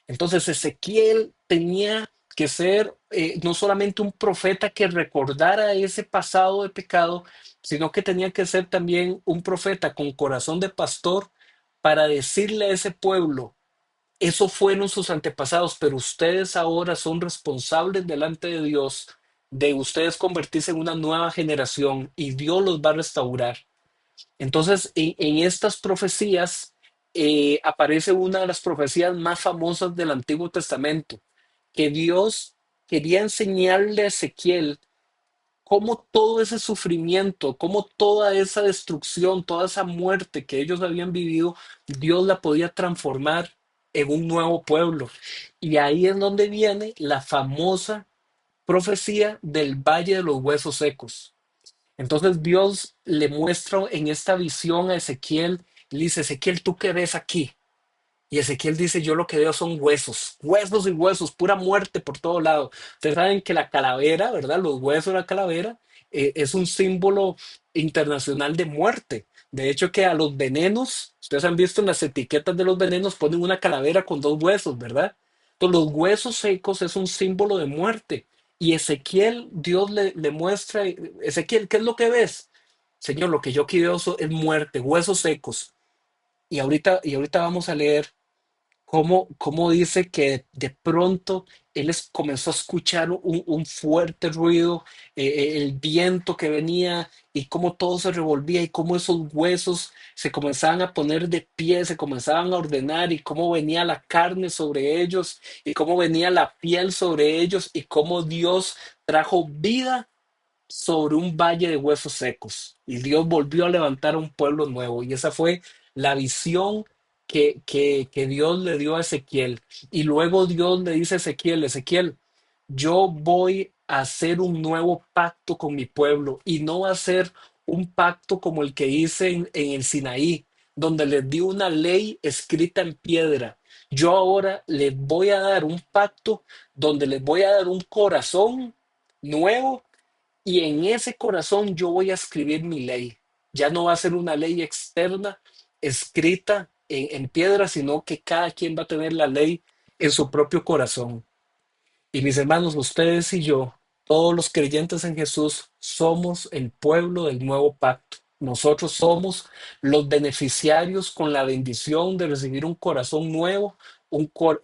Entonces Ezequiel tenía que ser no solamente un profeta que recordara ese pasado de pecado, sino que tenía que ser también un profeta con corazón de pastor para decirle a ese pueblo, eso fueron sus antepasados, pero ustedes ahora son responsables delante de Dios de ustedes convertirse en una nueva generación y Dios los va a restaurar. Entonces, en estas profecías aparece una de las profecías más famosas del Antiguo Testamento, que Dios quería enseñarle a Ezequiel cómo todo ese sufrimiento, cómo toda esa destrucción, toda esa muerte que ellos habían vivido, Dios la podía transformar en un nuevo pueblo. Y ahí es donde viene la famosa profecía del Valle de los Huesos Secos. Entonces Dios le muestra en esta visión a Ezequiel, le dice, Ezequiel, ¿tú qué ves aquí? Y Ezequiel dice, yo lo que veo son huesos, huesos y huesos, pura muerte por todo lado. Ustedes saben que la calavera, ¿verdad? Los huesos de la calavera es un símbolo internacional de muerte. De hecho, que a los venenos, ustedes han visto en las etiquetas de los venenos, ponen una calavera con dos huesos, ¿verdad? Entonces, los huesos secos es un símbolo de muerte. Y Ezequiel, Dios le muestra, Ezequiel, ¿qué es lo que ves? Señor, lo que yo aquí veo es muerte, huesos secos. Y ahorita vamos a leer cómo dice que de pronto comenzó a escuchar un fuerte ruido, el viento que venía y cómo todo se revolvía y cómo esos huesos se comenzaban a poner de pie, se comenzaban a ordenar y cómo venía la carne sobre ellos y cómo venía la piel sobre ellos y cómo Dios trajo vida sobre un valle de huesos secos. Y Dios volvió a levantar un pueblo nuevo. Y esa fue la visión que Dios le dio a Ezequiel. Y luego Dios le dice a Ezequiel, Ezequiel, yo voy a hacer un nuevo pacto con mi pueblo y no va a ser un pacto como el que hice en el Sinaí, donde les di una ley escrita en piedra. Yo ahora les voy a dar un pacto donde les voy a dar un corazón nuevo y en ese corazón yo voy a escribir mi ley. Ya no va a ser una ley externa escrita en piedra, sino que cada quien va a tener la ley en su propio corazón. Y mis hermanos, ustedes y yo, todos los creyentes en Jesús, somos el pueblo del nuevo pacto. Nosotros somos los beneficiarios con la bendición de recibir un corazón nuevo,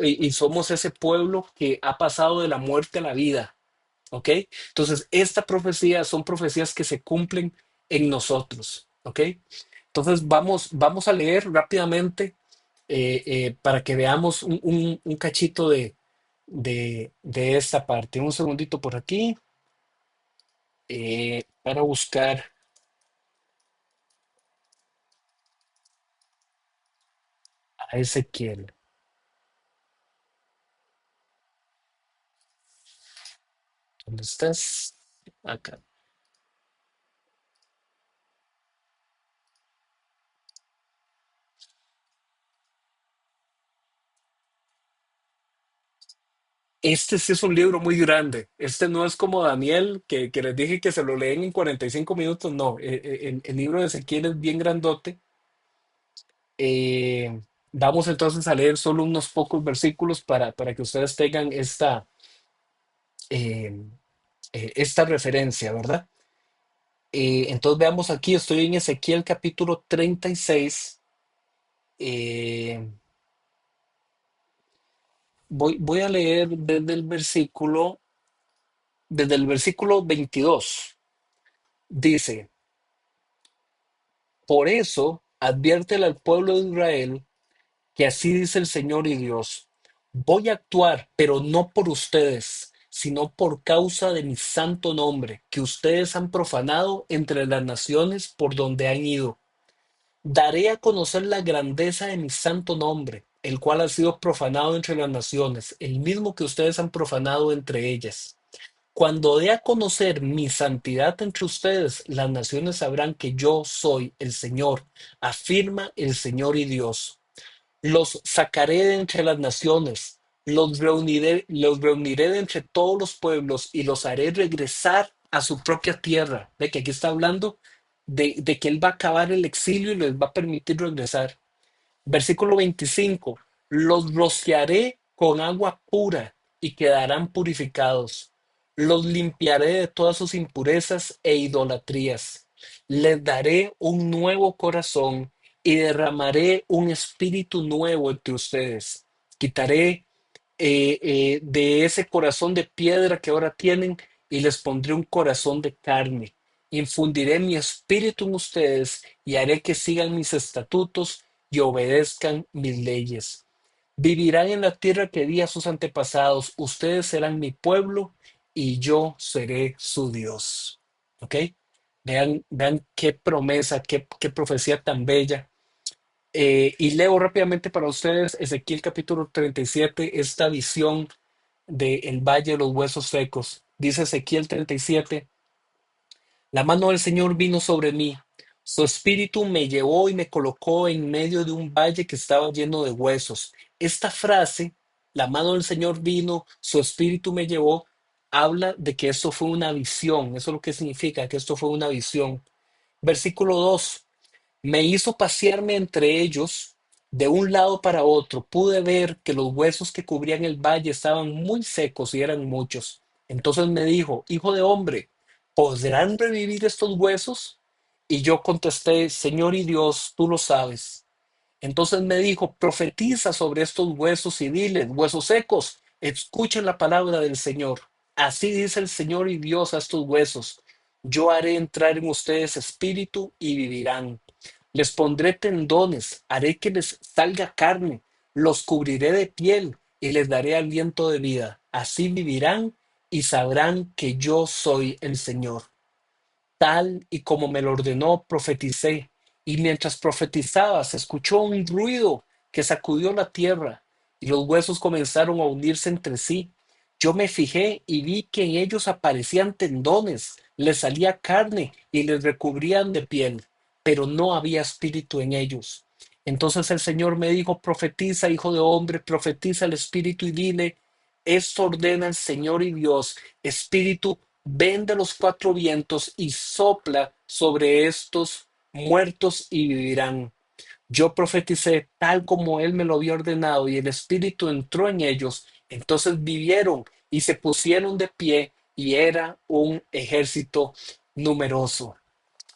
y somos ese pueblo que ha pasado de la muerte a la vida. ¿Ok? Entonces, esta profecía son profecías que se cumplen en nosotros. ¿Ok? Entonces, vamos a leer rápidamente para que veamos un cachito de esta parte. Un segundito por aquí para buscar a Ezequiel. ¿Dónde estás? Acá. Este sí es un libro muy grande. Este no es como Daniel, que les dije que se lo leen en 45 minutos. No, el libro de Ezequiel es bien grandote. Eh, Vamos entonces a leer solo unos pocos versículos para que ustedes tengan eh, esta referencia, ¿verdad? Entonces veamos aquí, estoy en Ezequiel capítulo 36. eh, voy a leer desde el versículo 22. Dice, por eso adviértele al pueblo de Israel que así dice el Señor y Dios, voy a actuar, pero no por ustedes, sino por causa de mi santo nombre, que ustedes han profanado entre las naciones por donde han ido. Daré a conocer la grandeza de mi santo nombre, el cual ha sido profanado entre las naciones, el mismo que ustedes han profanado entre ellas. Cuando dé a conocer mi santidad entre ustedes, las naciones sabrán que yo soy el Señor, afirma el Señor y Dios. Los sacaré de entre las naciones, los reuniré de entre todos los pueblos y los haré regresar a su propia tierra. De que aquí está hablando de que Él va a acabar el exilio y les va a permitir regresar. Versículo 25. Los rociaré con agua pura y quedarán purificados. Los limpiaré de todas sus impurezas e idolatrías. Les daré un nuevo corazón y derramaré un espíritu nuevo entre ustedes. Quitaré de ese corazón de piedra que ahora tienen y les pondré un corazón de carne. Infundiré mi espíritu en ustedes y haré que sigan mis estatutos y obedezcan mis leyes. Vivirán en la tierra que di a sus antepasados. Ustedes serán mi pueblo y yo seré su Dios. ¿Ok? Vean qué promesa, qué profecía tan bella. Y leo rápidamente para ustedes Ezequiel capítulo 37, esta visión del valle de los huesos secos. Dice Ezequiel 37, la mano del Señor vino sobre mí. Su espíritu me llevó y me colocó en medio de un valle que estaba lleno de huesos. Esta frase, la mano del Señor vino, su espíritu me llevó, habla de que esto fue una visión. Eso es lo que significa que esto fue una visión. Versículo 2. Me hizo pasearme entre ellos de un lado para otro. Pude ver que los huesos que cubrían el valle estaban muy secos y eran muchos. Entonces me dijo, hijo de hombre, ¿podrán revivir estos huesos? Y yo contesté, Señor y Dios, tú lo sabes. Entonces me dijo, profetiza sobre estos huesos y diles, huesos secos, escuchen la palabra del Señor. Así dice el Señor y Dios a estos huesos. Yo haré entrar en ustedes espíritu y vivirán. Les pondré tendones, haré que les salga carne, los cubriré de piel y les daré aliento de vida. Así vivirán y sabrán que yo soy el Señor. Tal y como me lo ordenó, profeticé, y mientras profetizaba se escuchó un ruido que sacudió la tierra, y los huesos comenzaron a unirse entre sí. Yo me fijé y vi que en ellos aparecían tendones, les salía carne y les recubrían de piel, pero no había espíritu en ellos. Entonces el Señor me dijo, profetiza, hijo de hombre, profetiza el Espíritu y dile, esto ordena el Señor y Dios, Espíritu, ven de los cuatro vientos y sopla sobre estos muertos y vivirán. Yo profeticé tal como él me lo había ordenado y el Espíritu entró en ellos. Entonces vivieron y se pusieron de pie y era un ejército numeroso.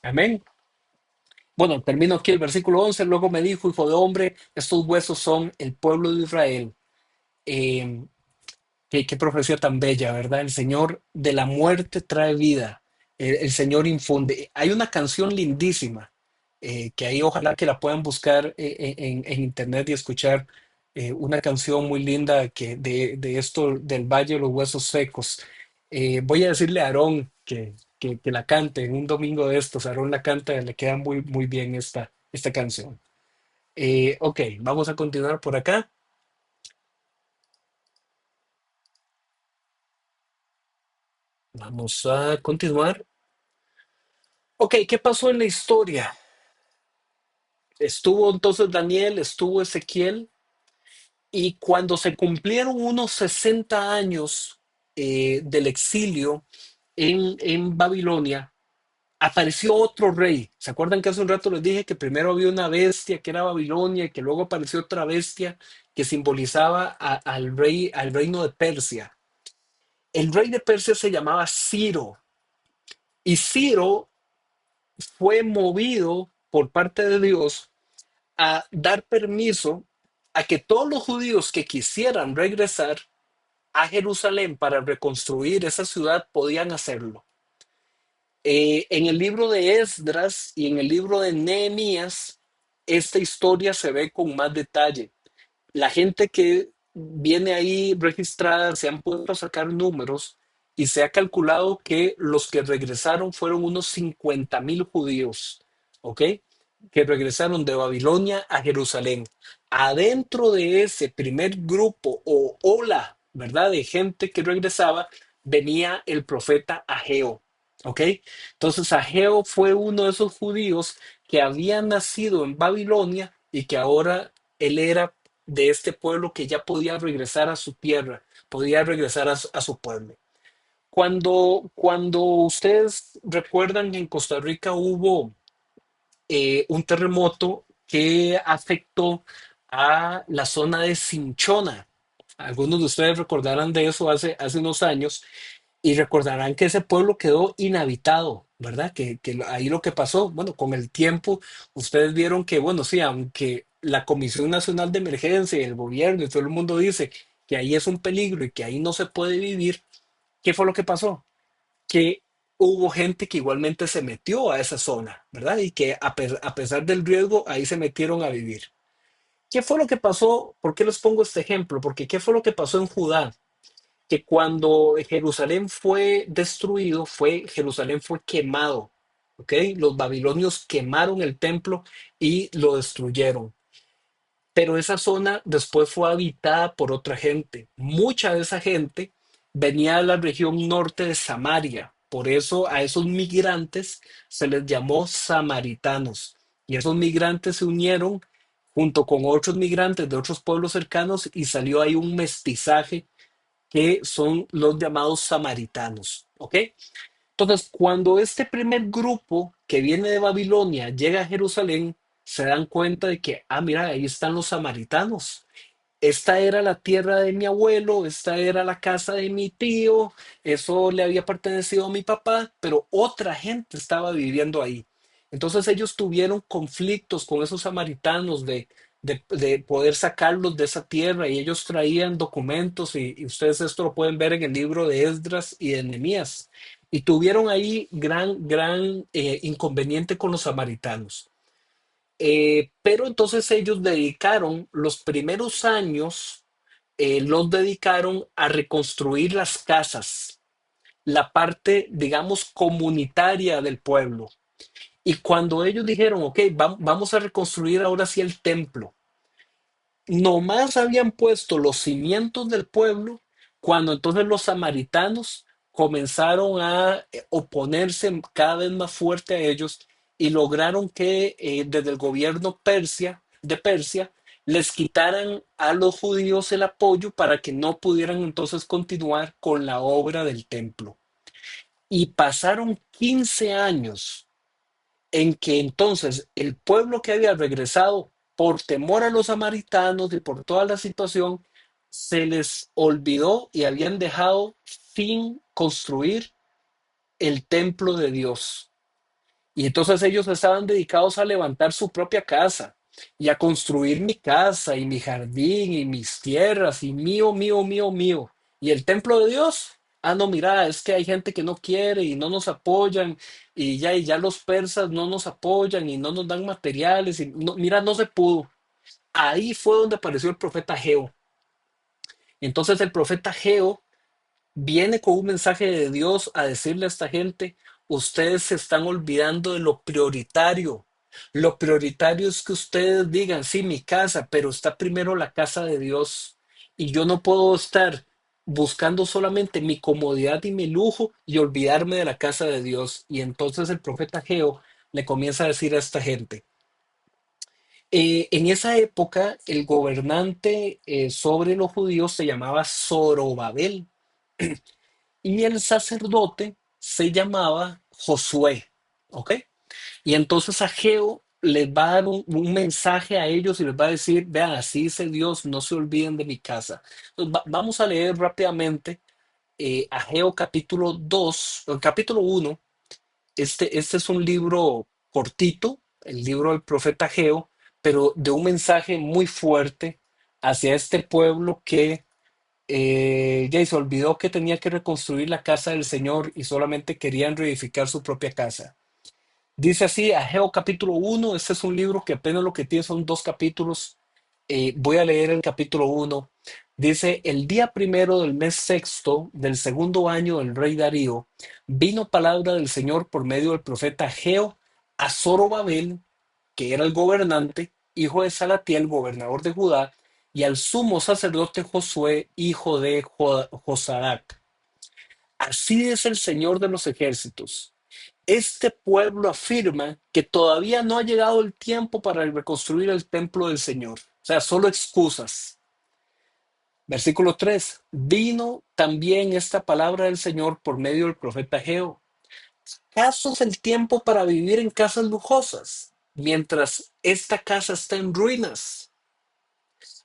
Amén. Bueno, termino aquí el versículo 11. Luego me dijo, hijo de hombre, estos huesos son el pueblo de Israel. Eh, qué profecía tan bella, ¿verdad? El Señor de la muerte trae vida. El Señor infunde. Hay una canción lindísima que ahí ojalá que la puedan buscar en internet y escuchar una canción muy linda de esto del Valle de los Huesos Secos. Voy a decirle a Aarón que la cante en un domingo de estos. Aarón la canta, le queda muy, muy bien esta canción. Ok, vamos a continuar por acá. Vamos a continuar. Ok, ¿qué pasó en la historia? Estuvo entonces Daniel, estuvo Ezequiel, y cuando se cumplieron unos 60 años del exilio en Babilonia, apareció otro rey. ¿Se acuerdan que hace un rato les dije que primero había una bestia que era Babilonia y que luego apareció otra bestia que simbolizaba al rey, al reino de Persia? El rey de Persia se llamaba Ciro y Ciro fue movido por parte de Dios a dar permiso a que todos los judíos que quisieran regresar a Jerusalén para reconstruir esa ciudad podían hacerlo. En el libro de Esdras y en el libro de Nehemías, esta historia se ve con más detalle. La gente que viene ahí registrada se han puesto a sacar números y se ha calculado que los que regresaron fueron unos 50,000 judíos, ¿ok? Que regresaron de Babilonia a Jerusalén. Adentro de ese primer grupo o ola, ¿verdad? De gente que regresaba, venía el profeta Ageo, ¿ok? Entonces Ageo fue uno de esos judíos que habían nacido en Babilonia y que ahora él era de este pueblo que ya podía regresar a su tierra, podía regresar a su pueblo. Cuando ustedes recuerdan que en Costa Rica hubo un terremoto que afectó a la zona de Cinchona. Algunos de ustedes recordarán de eso hace unos años y recordarán que ese pueblo quedó inhabitado, ¿verdad? Ahí lo que pasó, bueno, con el tiempo, ustedes vieron que, bueno, sí, aunque la Comisión Nacional de Emergencia y el gobierno y todo el mundo dice que ahí es un peligro y que ahí no se puede vivir, ¿qué fue lo que pasó? Que hubo gente que igualmente se metió a esa zona, ¿verdad? Y que a pesar del riesgo, ahí se metieron a vivir. ¿Qué fue lo que pasó? ¿Por qué les pongo este ejemplo? Porque ¿qué fue lo que pasó en Judá? Que cuando Jerusalén fue destruido, Jerusalén fue quemado, ¿ok? Los babilonios quemaron el templo y lo destruyeron. Pero esa zona después fue habitada por otra gente. Mucha de esa gente venía de la región norte de Samaria. Por eso a esos migrantes se les llamó samaritanos. Y esos migrantes se unieron junto con otros migrantes de otros pueblos cercanos y salió ahí un mestizaje que son los llamados samaritanos. ¿Ok? Entonces, cuando este primer grupo que viene de Babilonia llega a Jerusalén, se dan cuenta de que, ah, mira, ahí están los samaritanos. Esta era la tierra de mi abuelo, esta era la casa de mi tío, eso le había pertenecido a mi papá, pero otra gente estaba viviendo ahí. Entonces ellos tuvieron conflictos con esos samaritanos de poder sacarlos de esa tierra y ellos traían documentos y ustedes esto lo pueden ver en el libro de Esdras y de Nehemías. Y tuvieron ahí gran inconveniente con los samaritanos. Pero entonces ellos dedicaron los primeros años, los dedicaron a reconstruir las casas, la parte, digamos, comunitaria del pueblo. Y cuando ellos dijeron, ok, vamos a reconstruir ahora sí el templo, nomás habían puesto los cimientos del pueblo cuando entonces los samaritanos comenzaron a oponerse cada vez más fuerte a ellos y lograron que desde el gobierno persia de Persia les quitaran a los judíos el apoyo para que no pudieran entonces continuar con la obra del templo. Y pasaron 15 años en que entonces el pueblo que había regresado por temor a los samaritanos y por toda la situación, se les olvidó y habían dejado sin construir el templo de Dios. Y entonces ellos estaban dedicados a levantar su propia casa y a construir mi casa y mi jardín y mis tierras y mío, mío, mío, mío. Y el templo de Dios. Ah, no, mira, es que hay gente que no quiere y no nos apoyan y ya los persas no nos apoyan y no nos dan materiales y mira, no se pudo. Ahí fue donde apareció el profeta Geo. Entonces el profeta Geo viene con un mensaje de Dios a decirle a esta gente, ustedes se están olvidando de lo prioritario. Lo prioritario es que ustedes digan, sí, mi casa, pero está primero la casa de Dios. Y yo no puedo estar buscando solamente mi comodidad y mi lujo y olvidarme de la casa de Dios. Y entonces el profeta Geo le comienza a decir a esta gente, en esa época el gobernante sobre los judíos se llamaba Zorobabel y el sacerdote se llamaba Josué, ¿ok? Y entonces Ageo les va a dar un mensaje a ellos y les va a decir, vean, así dice Dios, no se olviden de mi casa. Entonces, vamos a leer rápidamente Ageo capítulo 2, capítulo 1. Este es un libro cortito, el libro del profeta Ageo, pero de un mensaje muy fuerte hacia este pueblo que ya se olvidó que tenía que reconstruir la casa del Señor y solamente querían reedificar su propia casa. Dice así, Ageo capítulo 1, este es un libro que apenas lo que tiene son dos capítulos. Voy a leer el capítulo 1. Dice, el día primero del mes sexto del segundo año del rey Darío, vino palabra del Señor por medio del profeta Ageo a Zorobabel, que era el gobernante, hijo de Salatiel, gobernador de Judá, y al sumo sacerdote Josué, hijo de Josadac. Así es el Señor de los ejércitos. Este pueblo afirma que todavía no ha llegado el tiempo para reconstruir el templo del Señor. O sea, solo excusas. Versículo 3. Vino también esta palabra del Señor por medio del profeta Geo. ¿Acaso es el tiempo para vivir en casas lujosas, mientras esta casa está en ruinas?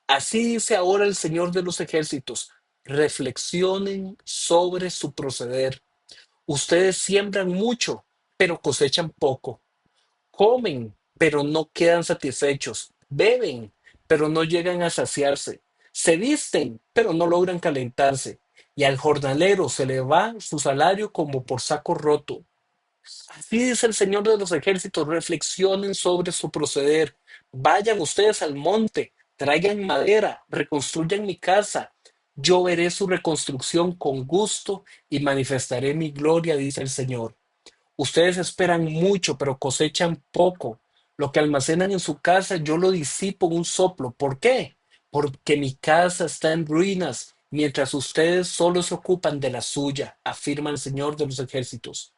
Así dice ahora el Señor de los ejércitos. Reflexionen sobre su proceder. Ustedes siembran mucho, pero cosechan poco. Comen, pero no quedan satisfechos. Beben, pero no llegan a saciarse. Se visten, pero no logran calentarse. Y al jornalero se le va su salario como por saco roto. Así dice el Señor de los ejércitos, reflexionen sobre su proceder. Vayan ustedes al monte, traigan madera, reconstruyan mi casa. Yo veré su reconstrucción con gusto y manifestaré mi gloria, dice el Señor. Ustedes esperan mucho, pero cosechan poco. Lo que almacenan en su casa, yo lo disipo en un soplo. ¿Por qué? Porque mi casa está en ruinas, mientras ustedes solo se ocupan de la suya, afirma el Señor de los ejércitos.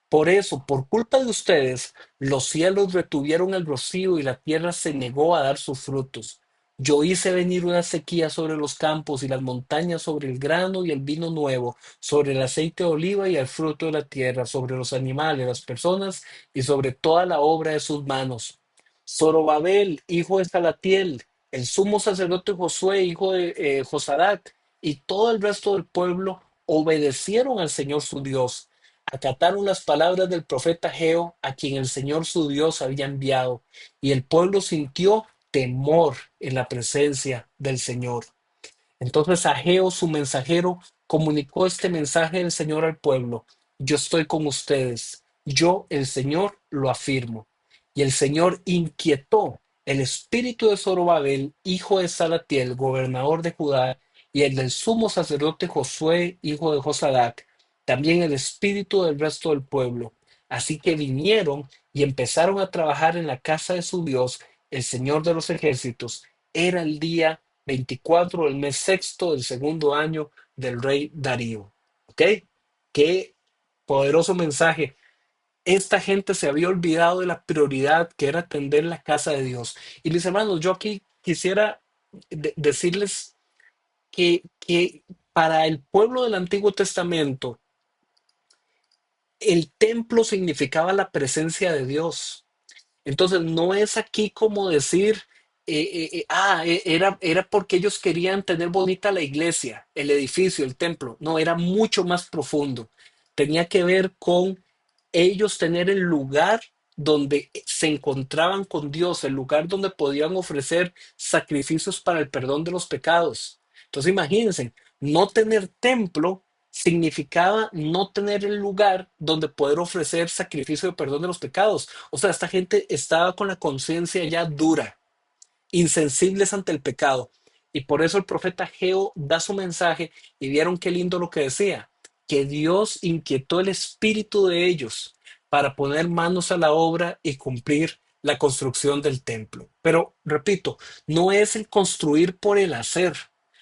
Por eso, por culpa de ustedes, los cielos retuvieron el rocío y la tierra se negó a dar sus frutos. Yo hice venir una sequía sobre los campos y las montañas sobre el grano y el vino nuevo, sobre el aceite de oliva y el fruto de la tierra, sobre los animales, las personas y sobre toda la obra de sus manos. Zorobabel, hijo de Salatiel, el sumo sacerdote Josué, hijo de Josadac, y todo el resto del pueblo obedecieron al Señor su Dios, acataron las palabras del profeta Geo, a quien el Señor su Dios había enviado, y el pueblo sintió temor en la presencia del Señor. Entonces Ageo, su mensajero, comunicó este mensaje del Señor al pueblo. Yo estoy con ustedes. Yo, el Señor, lo afirmo. Y el Señor inquietó el espíritu de Zorobabel, hijo de Salatiel, gobernador de Judá, y el del sumo sacerdote Josué, hijo de Josadac, también el espíritu del resto del pueblo. Así que vinieron y empezaron a trabajar en la casa de su Dios, el Señor de los ejércitos. Era el día 24 del mes sexto del segundo año del rey Darío. ¿Ok? Qué poderoso mensaje. esta gente se había olvidado de la prioridad que era atender la casa de Dios. Y mis hermanos, yo aquí quisiera decirles que para el pueblo del Antiguo Testamento, el templo significaba la presencia de Dios. Entonces, no es aquí como decir, era porque ellos querían tener bonita la iglesia, el edificio, el templo. No, era mucho más profundo. Tenía que ver con ellos tener el lugar donde se encontraban con Dios, el lugar donde podían ofrecer sacrificios para el perdón de los pecados. Entonces, imagínense, no tener templo significaba no tener el lugar donde poder ofrecer sacrificio de perdón de los pecados. O sea, esta gente estaba con la conciencia ya dura, insensibles ante el pecado. Y por eso el profeta Geo da su mensaje y vieron qué lindo lo que decía, que Dios inquietó el espíritu de ellos para poner manos a la obra y cumplir la construcción del templo. Pero, repito, no es el construir por el hacer,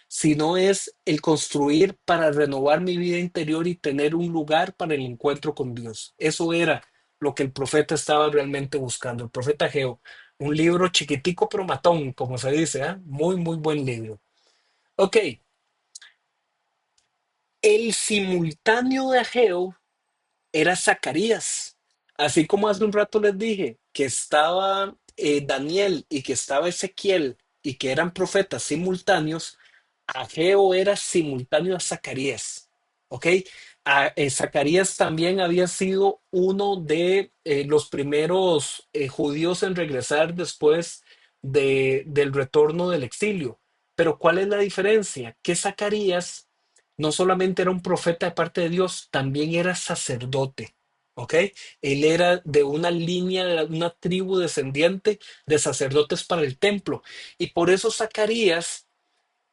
sino es el construir para renovar mi vida interior y tener un lugar para el encuentro con Dios. Eso era lo que el profeta estaba realmente buscando, el profeta Geo. Un libro chiquitico pero matón, como se dice, ¿eh? Muy, muy buen libro. Ok, el simultáneo de Ageo era Zacarías. Así como hace un rato les dije que estaba Daniel y que estaba Ezequiel y que eran profetas simultáneos, Ageo era simultáneo a Zacarías. ¿Ok? Zacarías también había sido uno de los primeros judíos en regresar después del retorno del exilio. Pero ¿cuál es la diferencia? Que Zacarías no solamente era un profeta de parte de Dios, también era sacerdote. ¿Ok? Él era de una línea, de una tribu descendiente de sacerdotes para el templo. Y por eso Zacarías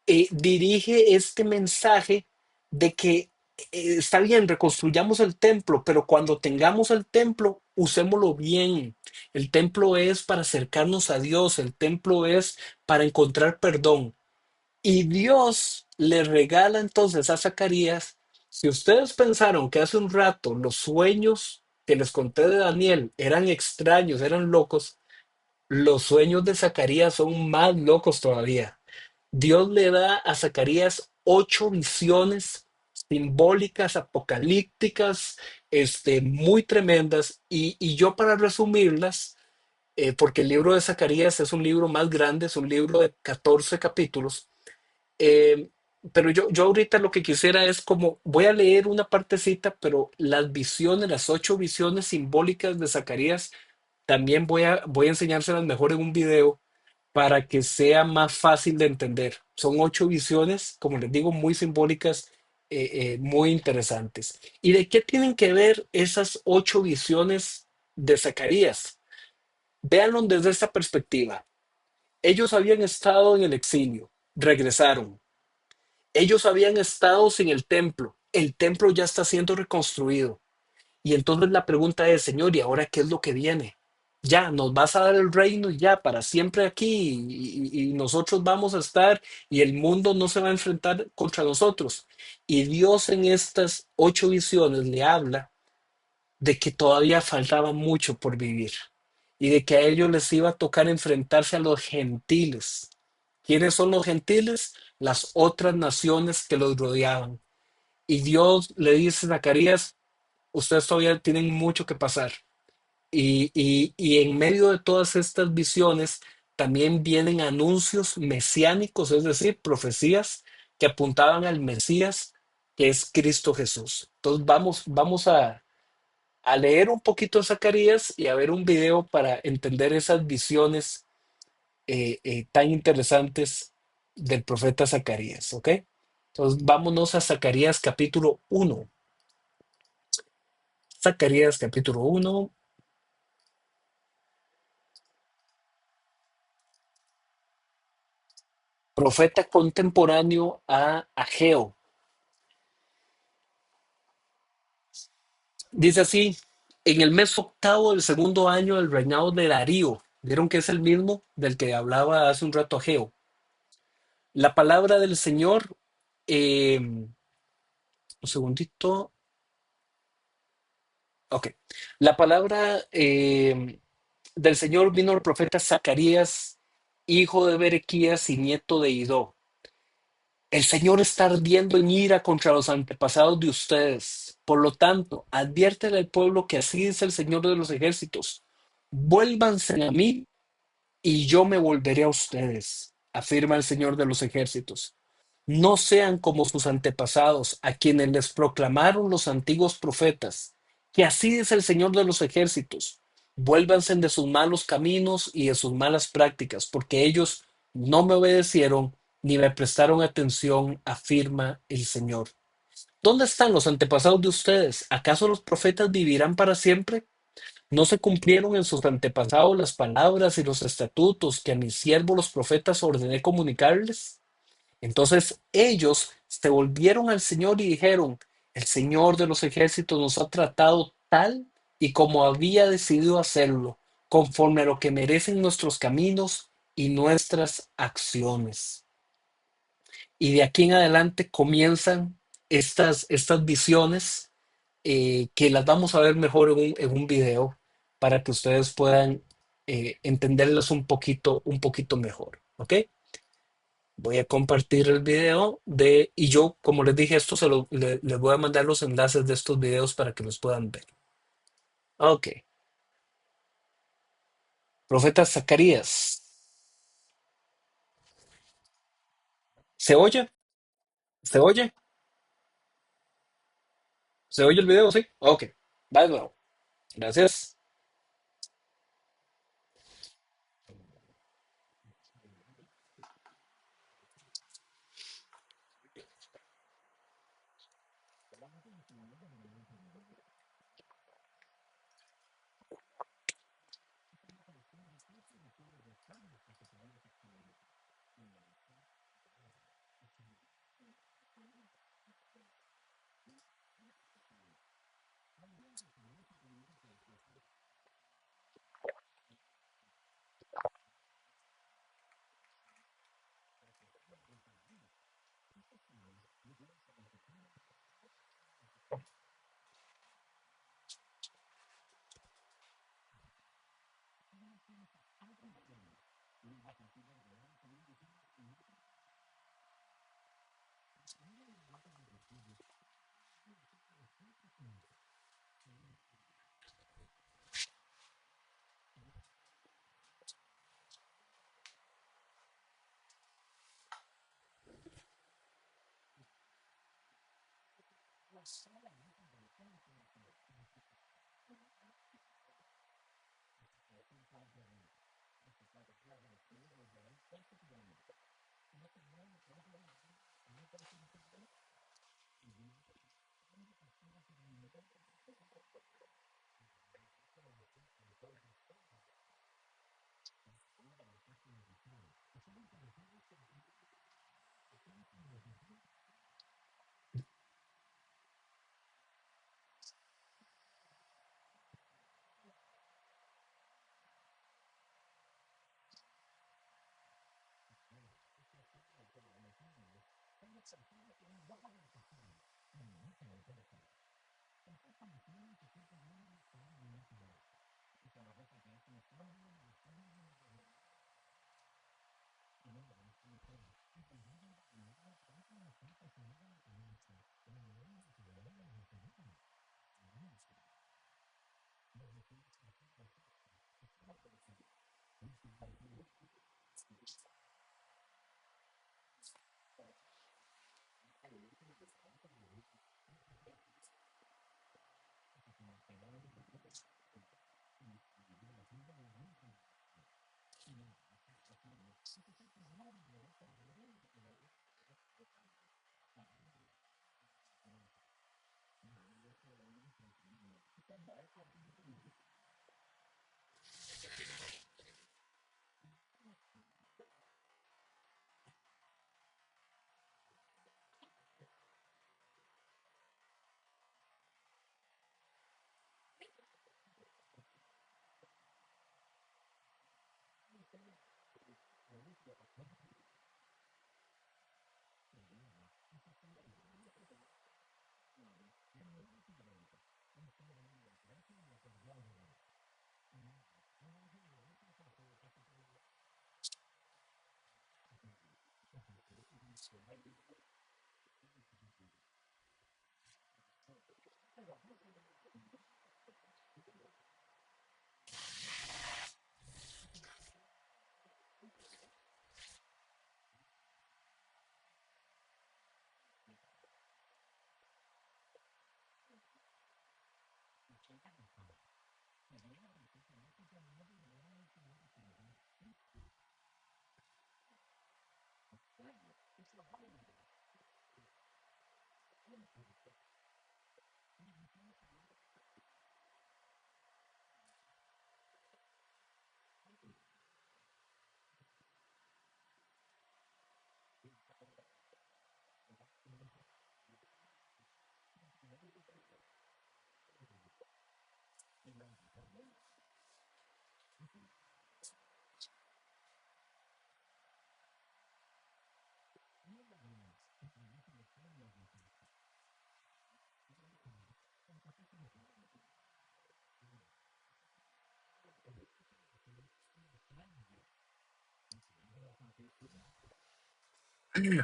dirige este mensaje de que está bien, reconstruyamos el templo, pero cuando tengamos el templo, usémoslo bien. El templo es para acercarnos a Dios, el templo es para encontrar perdón. Y Dios le regala entonces a Zacarías, si ustedes pensaron que hace un rato los sueños que les conté de Daniel eran extraños, eran locos, los sueños de Zacarías son más locos todavía. Dios le da a Zacarías 8 visiones simbólicas, apocalípticas, muy tremendas. Y yo para resumirlas, porque el libro de Zacarías es un libro más grande, es un libro de 14 capítulos, eh, pero yo ahorita lo que quisiera es como, voy a leer una partecita, pero las visiones, las 8 visiones simbólicas de Zacarías, también voy a enseñárselas mejor en un video para que sea más fácil de entender. Son 8 visiones, como les digo, muy simbólicas, muy interesantes. ¿Y de qué tienen que ver esas 8 visiones de Zacarías? Véanlo desde esta perspectiva. Ellos habían estado en el exilio, regresaron. Ellos habían estado sin el templo ya está siendo reconstruido. Y entonces la pregunta es, Señor, ¿y ahora qué es lo que viene? Ya, nos vas a dar el reino ya para siempre aquí y nosotros vamos a estar y el mundo no se va a enfrentar contra nosotros. Y Dios en estas 8 visiones le habla de que todavía faltaba mucho por vivir y de que a ellos les iba a tocar enfrentarse a los gentiles. ¿Quiénes son los gentiles? Las otras naciones que los rodeaban. Y Dios le dice a Zacarías, ustedes todavía tienen mucho que pasar. Y en medio de todas estas visiones también vienen anuncios mesiánicos, es decir, profecías que apuntaban al Mesías, que es Cristo Jesús. Entonces vamos a leer un poquito de Zacarías y a ver un video para entender esas visiones tan interesantes del profeta Zacarías, ¿ok? Entonces vámonos a Zacarías capítulo 1. Zacarías capítulo 1, profeta contemporáneo a Ageo. Dice así, en el mes octavo del segundo año del reinado de Darío, vieron que es el mismo del que hablaba hace un rato Ageo. La palabra del Señor, un segundito, Ok. La palabra del Señor vino al profeta Zacarías, hijo de Berequías y nieto de Idó. El Señor está ardiendo en ira contra los antepasados de ustedes. Por lo tanto, adviértele al pueblo que así dice el Señor de los ejércitos. Vuélvanse a mí y yo me volveré a ustedes, afirma el Señor de los ejércitos. No sean como sus antepasados, a quienes les proclamaron los antiguos profetas, que así dice el Señor de los ejércitos. Vuélvanse de sus malos caminos y de sus malas prácticas, porque ellos no me obedecieron ni me prestaron atención, afirma el Señor. ¿Dónde están los antepasados de ustedes? ¿Acaso los profetas vivirán para siempre? ¿No se cumplieron en sus antepasados las palabras y los estatutos que a mis siervos los profetas ordené comunicarles? Entonces ellos se volvieron al Señor y dijeron, el Señor de los ejércitos nos ha tratado tal y como había decidido hacerlo, conforme a lo que merecen nuestros caminos y nuestras acciones. Y de aquí en adelante comienzan estas visiones que las vamos a ver mejor en un video para que ustedes puedan entenderlas un poquito mejor. ¿Ok? Voy a compartir el video y yo, como les dije, esto les voy a mandar los enlaces de estos videos para que los puedan ver. Ok. Profeta Zacarías. ¿Se oye? ¿Se oye? ¿Se oye el video? Sí. Ok. Va de nuevo. Gracias.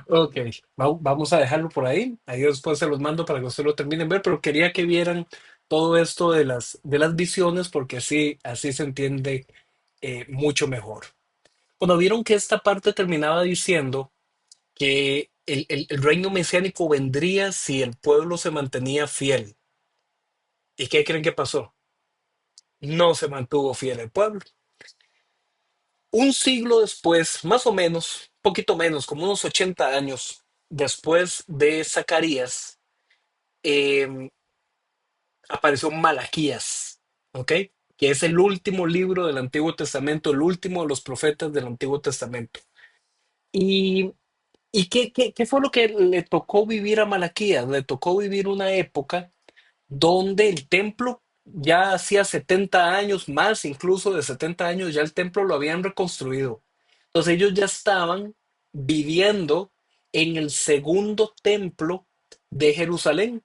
Ok, vamos a dejarlo por ahí. Ahí después se los mando para que ustedes lo terminen de ver, pero quería que vieran todo esto de las visiones porque así se entiende mucho mejor. Cuando vieron que esta parte terminaba diciendo que el reino mesiánico vendría si el pueblo se mantenía fiel. ¿Y qué creen que pasó? No se mantuvo fiel el pueblo. Un siglo después, más o menos, poquito menos, como unos 80 años después de Zacarías, eh, apareció Malaquías, ¿ok? Que es el último libro del Antiguo Testamento, el último de los profetas del Antiguo Testamento. ¿Y, qué fue lo que le tocó vivir a Malaquías? Le tocó vivir una época donde el templo ya hacía 70 años, más incluso de 70 años, ya el templo lo habían reconstruido. Entonces ellos ya estaban viviendo en el segundo templo de Jerusalén.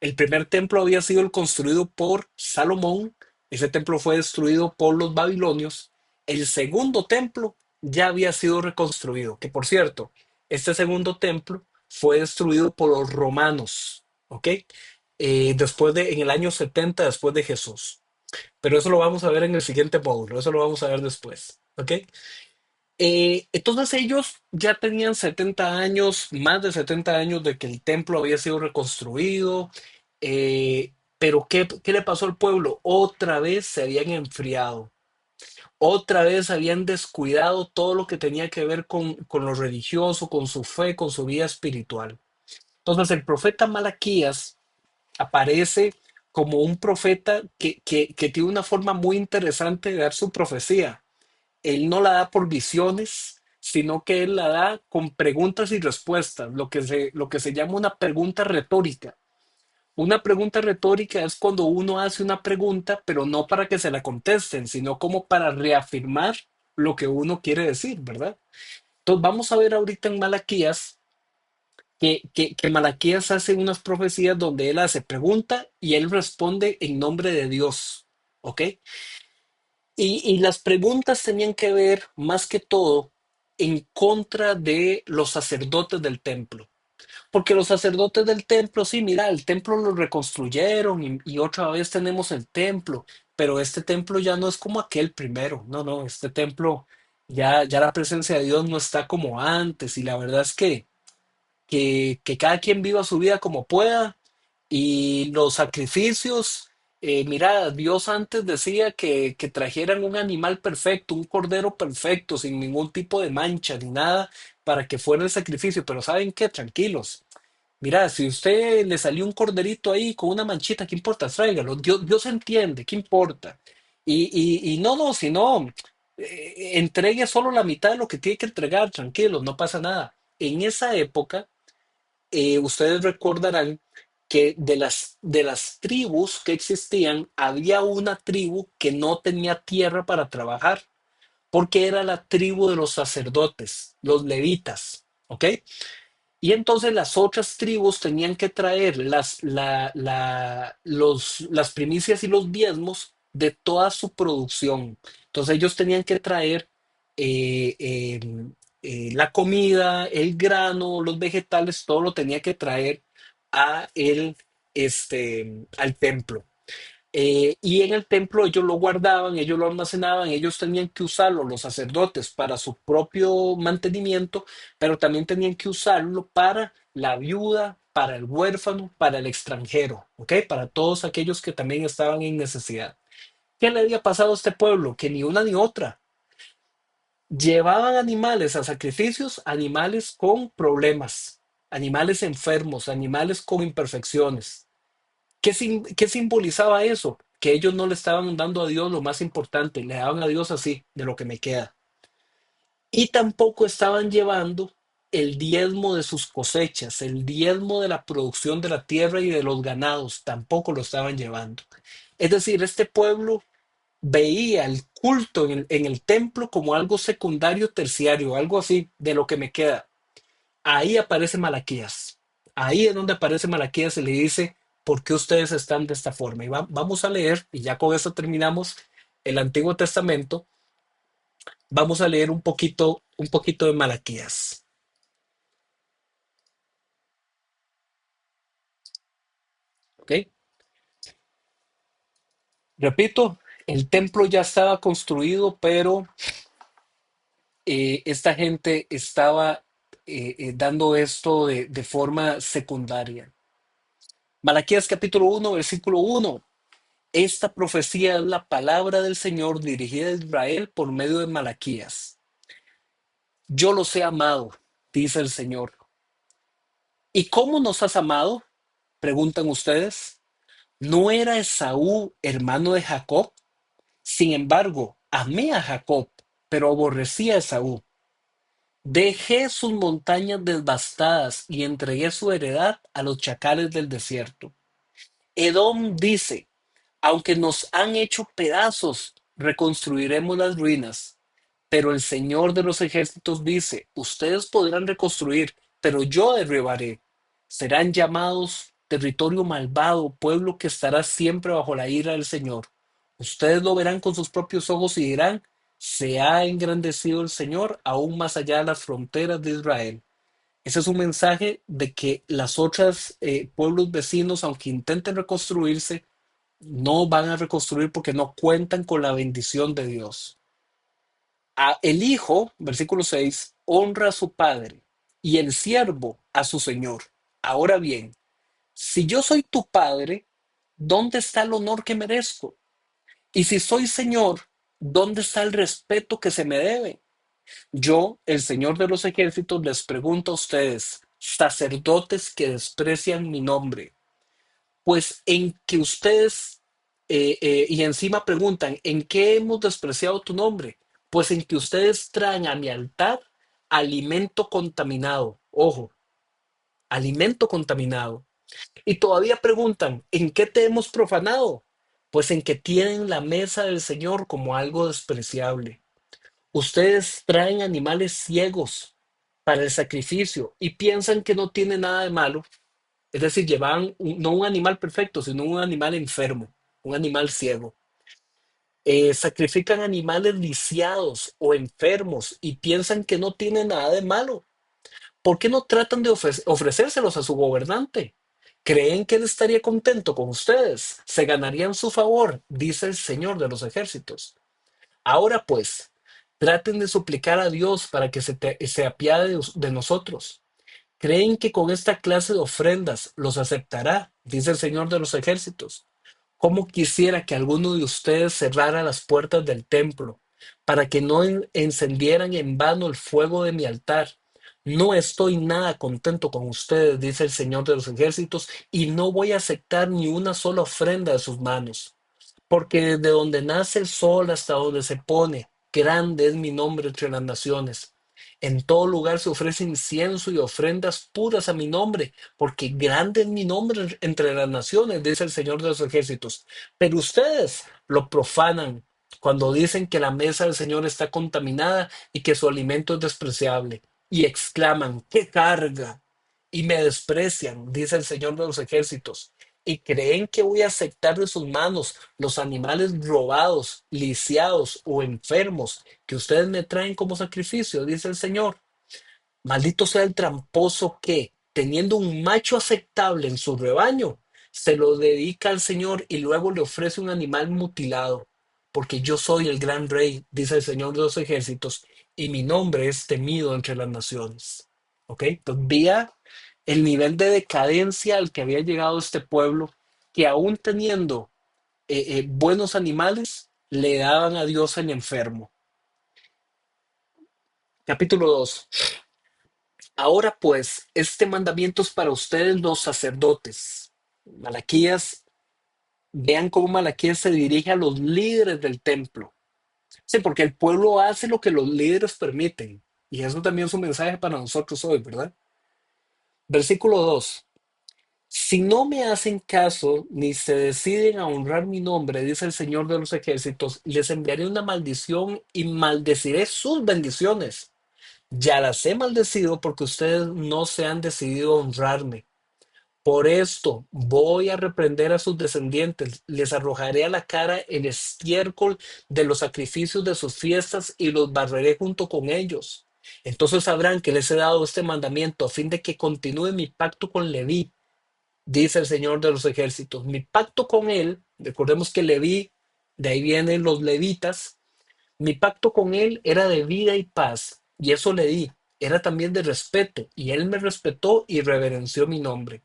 El primer templo había sido construido por Salomón. Ese templo fue destruido por los babilonios. El segundo templo ya había sido reconstruido, que por cierto, este segundo templo fue destruido por los romanos, ¿ok? En el año 70 después de Jesús. Pero eso lo vamos a ver en el siguiente módulo, eso lo vamos a ver después, ¿ok? Entonces ellos ya tenían 70 años, más de 70 años de que el templo había sido reconstruido, pero ¿qué le pasó al pueblo? Otra vez se habían enfriado, otra vez habían descuidado todo lo que tenía que ver con lo religioso, con su fe, con su vida espiritual. Entonces el profeta Malaquías aparece como un profeta que tiene una forma muy interesante de dar su profecía. Él no la da por visiones, sino que él la da con preguntas y respuestas, lo que se llama una pregunta retórica. Una pregunta retórica es cuando uno hace una pregunta, pero no para que se la contesten, sino como para reafirmar lo que uno quiere decir, ¿verdad? Entonces vamos a ver ahorita en Malaquías que Malaquías hace unas profecías donde él hace pregunta y él responde en nombre de Dios, ¿ok? Y las preguntas tenían que ver más que todo en contra de los sacerdotes del templo. Porque los sacerdotes del templo, sí, mira, el templo lo reconstruyeron y otra vez tenemos el templo, pero este templo ya no es como aquel primero. No, no, este templo ya la presencia de Dios no está como antes. Y la verdad es que cada quien viva su vida como pueda y los sacrificios, mira, Dios antes decía que trajeran un animal perfecto, un cordero perfecto, sin ningún tipo de mancha ni nada, para que fuera el sacrificio, pero ¿saben qué? Tranquilos. Mira, si usted le salió un corderito ahí con una manchita, ¿qué importa? Tráigalo. Dios entiende, ¿qué importa? Y no, no, si no, entregue solo la mitad de lo que tiene que entregar, tranquilos, no pasa nada. En esa época, ustedes recordarán que de las tribus que existían, había una tribu que no tenía tierra para trabajar, porque era la tribu de los sacerdotes, los levitas, ¿ok? Y entonces las otras tribus tenían que traer las primicias y los diezmos de toda su producción. Entonces ellos tenían que traer eh, eh, la comida, el grano, los vegetales, todo lo tenía que traer al templo. Y en el templo ellos lo guardaban, ellos lo almacenaban, ellos tenían que usarlo, los sacerdotes, para su propio mantenimiento, pero también tenían que usarlo para la viuda, para el huérfano, para el extranjero, ¿ok? Para todos aquellos que también estaban en necesidad. ¿Qué le había pasado a este pueblo? Que ni una ni otra. Llevaban animales a sacrificios, animales con problemas, animales enfermos, animales con imperfecciones. ¿Qué simbolizaba eso? Que ellos no le estaban dando a Dios lo más importante, le daban a Dios así, de lo que me queda. Y tampoco estaban llevando el diezmo de sus cosechas, el diezmo de la producción de la tierra y de los ganados, tampoco lo estaban llevando. Es decir, este pueblo veía el culto en el templo como algo secundario, terciario, algo así, de lo que me queda. Ahí aparece Malaquías. Ahí es donde aparece Malaquías y le dice, ¿por qué ustedes están de esta forma? Y vamos a leer, y ya con eso terminamos el Antiguo Testamento. Vamos a leer un poquito un poquito de Malaquías. ¿Ok? Repito, el templo ya estaba construido, pero esta gente estaba dando esto de forma secundaria. Malaquías capítulo 1, versículo 1. Esta profecía es la palabra del Señor dirigida a Israel por medio de Malaquías. Yo los he amado, dice el Señor. ¿Y cómo nos has amado? Preguntan ustedes. ¿No era Esaú hermano de Jacob? Sin embargo, amé a Jacob, pero aborrecí a Esaú. Dejé sus montañas devastadas y entregué su heredad a los chacales del desierto. Edom dice, aunque nos han hecho pedazos, reconstruiremos las ruinas. Pero el Señor de los ejércitos dice, ustedes podrán reconstruir, pero yo derribaré. Serán llamados territorio malvado, pueblo que estará siempre bajo la ira del Señor. Ustedes lo verán con sus propios ojos y dirán, se ha engrandecido el Señor aún más allá de las fronteras de Israel. Ese es un mensaje de que las otras pueblos vecinos, aunque intenten reconstruirse, no van a reconstruir porque no cuentan con la bendición de Dios. El hijo, versículo 6, honra a su padre y el siervo a su señor. Ahora bien, si yo soy tu padre, ¿dónde está el honor que merezco? Y si soy señor, ¿dónde está el respeto que se me debe? Yo, el Señor de los ejércitos, les pregunto a ustedes, sacerdotes que desprecian mi nombre, pues en que ustedes, y encima preguntan, ¿en qué hemos despreciado tu nombre? Pues en que ustedes traen a mi altar alimento contaminado, ojo, alimento contaminado. Y todavía preguntan, ¿en qué te hemos profanado? Pues en que tienen la mesa del Señor como algo despreciable. Ustedes traen animales ciegos para el sacrificio y piensan que no tiene nada de malo. Es decir, llevan no un animal perfecto, sino un animal enfermo, un animal ciego. Sacrifican animales lisiados o enfermos y piensan que no tiene nada de malo. ¿Por qué no tratan de ofrecérselos a su gobernante? ¿Creen que él estaría contento con ustedes? Se ganarían su favor, dice el Señor de los ejércitos. Ahora pues, traten de suplicar a Dios para que se apiade de nosotros. ¿Creen que con esta clase de ofrendas los aceptará? Dice el Señor de los ejércitos. ¿Cómo quisiera que alguno de ustedes cerrara las puertas del templo para que no encendieran en vano el fuego de mi altar? No estoy nada contento con ustedes, dice el Señor de los ejércitos, y no voy a aceptar ni una sola ofrenda de sus manos. Porque desde donde nace el sol hasta donde se pone, grande es mi nombre entre las naciones. En todo lugar se ofrece incienso y ofrendas puras a mi nombre, porque grande es mi nombre entre las naciones, dice el Señor de los ejércitos. Pero ustedes lo profanan cuando dicen que la mesa del Señor está contaminada y que su alimento es despreciable. Y exclaman, ¡qué carga! Y me desprecian, dice el Señor de los ejércitos. Y creen que voy a aceptar de sus manos los animales robados, lisiados o enfermos que ustedes me traen como sacrificio, dice el Señor. Maldito sea el tramposo que, teniendo un macho aceptable en su rebaño, se lo dedica al Señor y luego le ofrece un animal mutilado, porque yo soy el gran rey, dice el Señor de los ejércitos, y mi nombre es temido entre las naciones. ¿Ok? Entonces, vía el nivel de decadencia al que había llegado este pueblo, que aún teniendo buenos animales, le daban a Dios el enfermo. Capítulo 2. Ahora pues, este mandamiento es para ustedes los sacerdotes. Malaquías, vean cómo Malaquías se dirige a los líderes del templo. Sí, porque el pueblo hace lo que los líderes permiten. Y eso también es un mensaje para nosotros hoy, ¿verdad? Versículo 2. Si no me hacen caso ni se deciden a honrar mi nombre, dice el Señor de los ejércitos, les enviaré una maldición y maldeciré sus bendiciones. Ya las he maldecido porque ustedes no se han decidido a honrarme. Por esto voy a reprender a sus descendientes, les arrojaré a la cara el estiércol de los sacrificios de sus fiestas y los barreré junto con ellos. Entonces sabrán que les he dado este mandamiento a fin de que continúe mi pacto con Leví, dice el Señor de los ejércitos. Mi pacto con él, recordemos que Leví, de ahí vienen los levitas, mi pacto con él era de vida y paz, y eso le di. Era también de respeto, y él me respetó y reverenció mi nombre.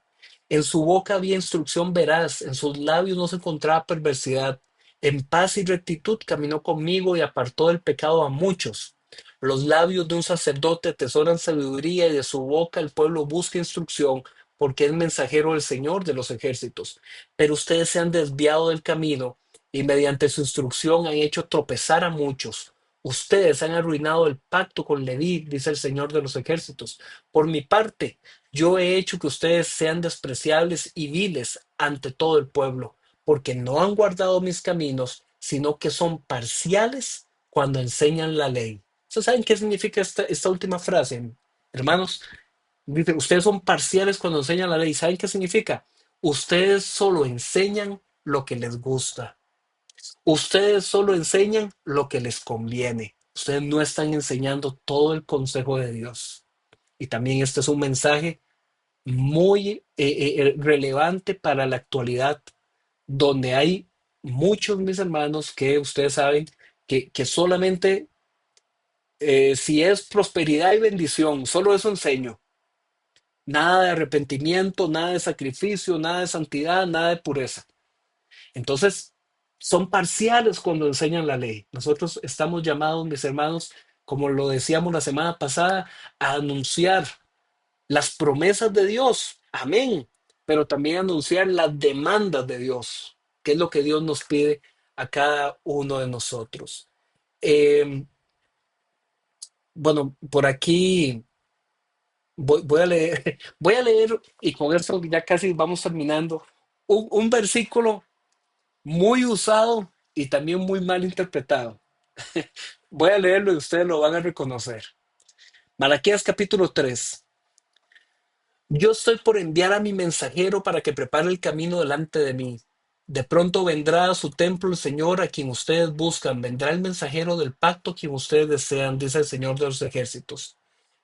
En su boca había instrucción veraz, en sus labios no se encontraba perversidad. En paz y rectitud caminó conmigo y apartó del pecado a muchos. Los labios de un sacerdote atesoran sabiduría y de su boca el pueblo busca instrucción, porque es mensajero del Señor de los ejércitos. Pero ustedes se han desviado del camino y mediante su instrucción han hecho tropezar a muchos. Ustedes han arruinado el pacto con Leví, dice el Señor de los ejércitos. Por mi parte, yo he hecho que ustedes sean despreciables y viles ante todo el pueblo, porque no han guardado mis caminos, sino que son parciales cuando enseñan la ley. ¿Ustedes saben qué significa esta última frase, hermanos? Dice, ustedes son parciales cuando enseñan la ley. ¿Saben qué significa? Ustedes solo enseñan lo que les gusta. Ustedes solo enseñan lo que les conviene. Ustedes no están enseñando todo el consejo de Dios. Y también este es un mensaje muy relevante para la actualidad, donde hay muchos, mis hermanos, que ustedes saben que solamente si es prosperidad y bendición, solo eso enseño. Nada de arrepentimiento, nada de sacrificio, nada de santidad, nada de pureza. Entonces, son parciales cuando enseñan la ley. Nosotros estamos llamados, mis hermanos, como lo decíamos la semana pasada, a anunciar las promesas de Dios. Amén. Pero también anunciar las demandas de Dios, que es lo que Dios nos pide a cada uno de nosotros. Eh, bueno, por aquí voy a leer, voy a leer y con esto ya casi vamos terminando. Un versículo muy usado y también muy mal interpretado. Voy a leerlo y ustedes lo van a reconocer. Malaquías capítulo 3. Yo estoy por enviar a mi mensajero para que prepare el camino delante de mí. De pronto vendrá a su templo el Señor a quien ustedes buscan. Vendrá el mensajero del pacto a quien ustedes desean, dice el Señor de los ejércitos.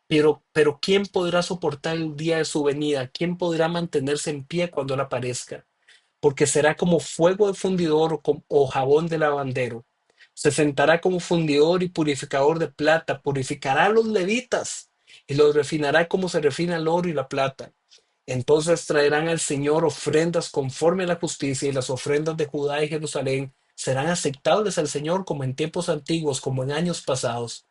Pero ¿quién podrá soportar el día de su venida? ¿Quién podrá mantenerse en pie cuando él aparezca? Porque será como fuego de fundidor o jabón de lavandero. Se sentará como fundidor y purificador de plata, purificará a los levitas y los refinará como se refina el oro y la plata. Entonces traerán al Señor ofrendas conforme a la justicia, y las ofrendas de Judá y Jerusalén serán aceptables al Señor como en tiempos antiguos, como en años pasados.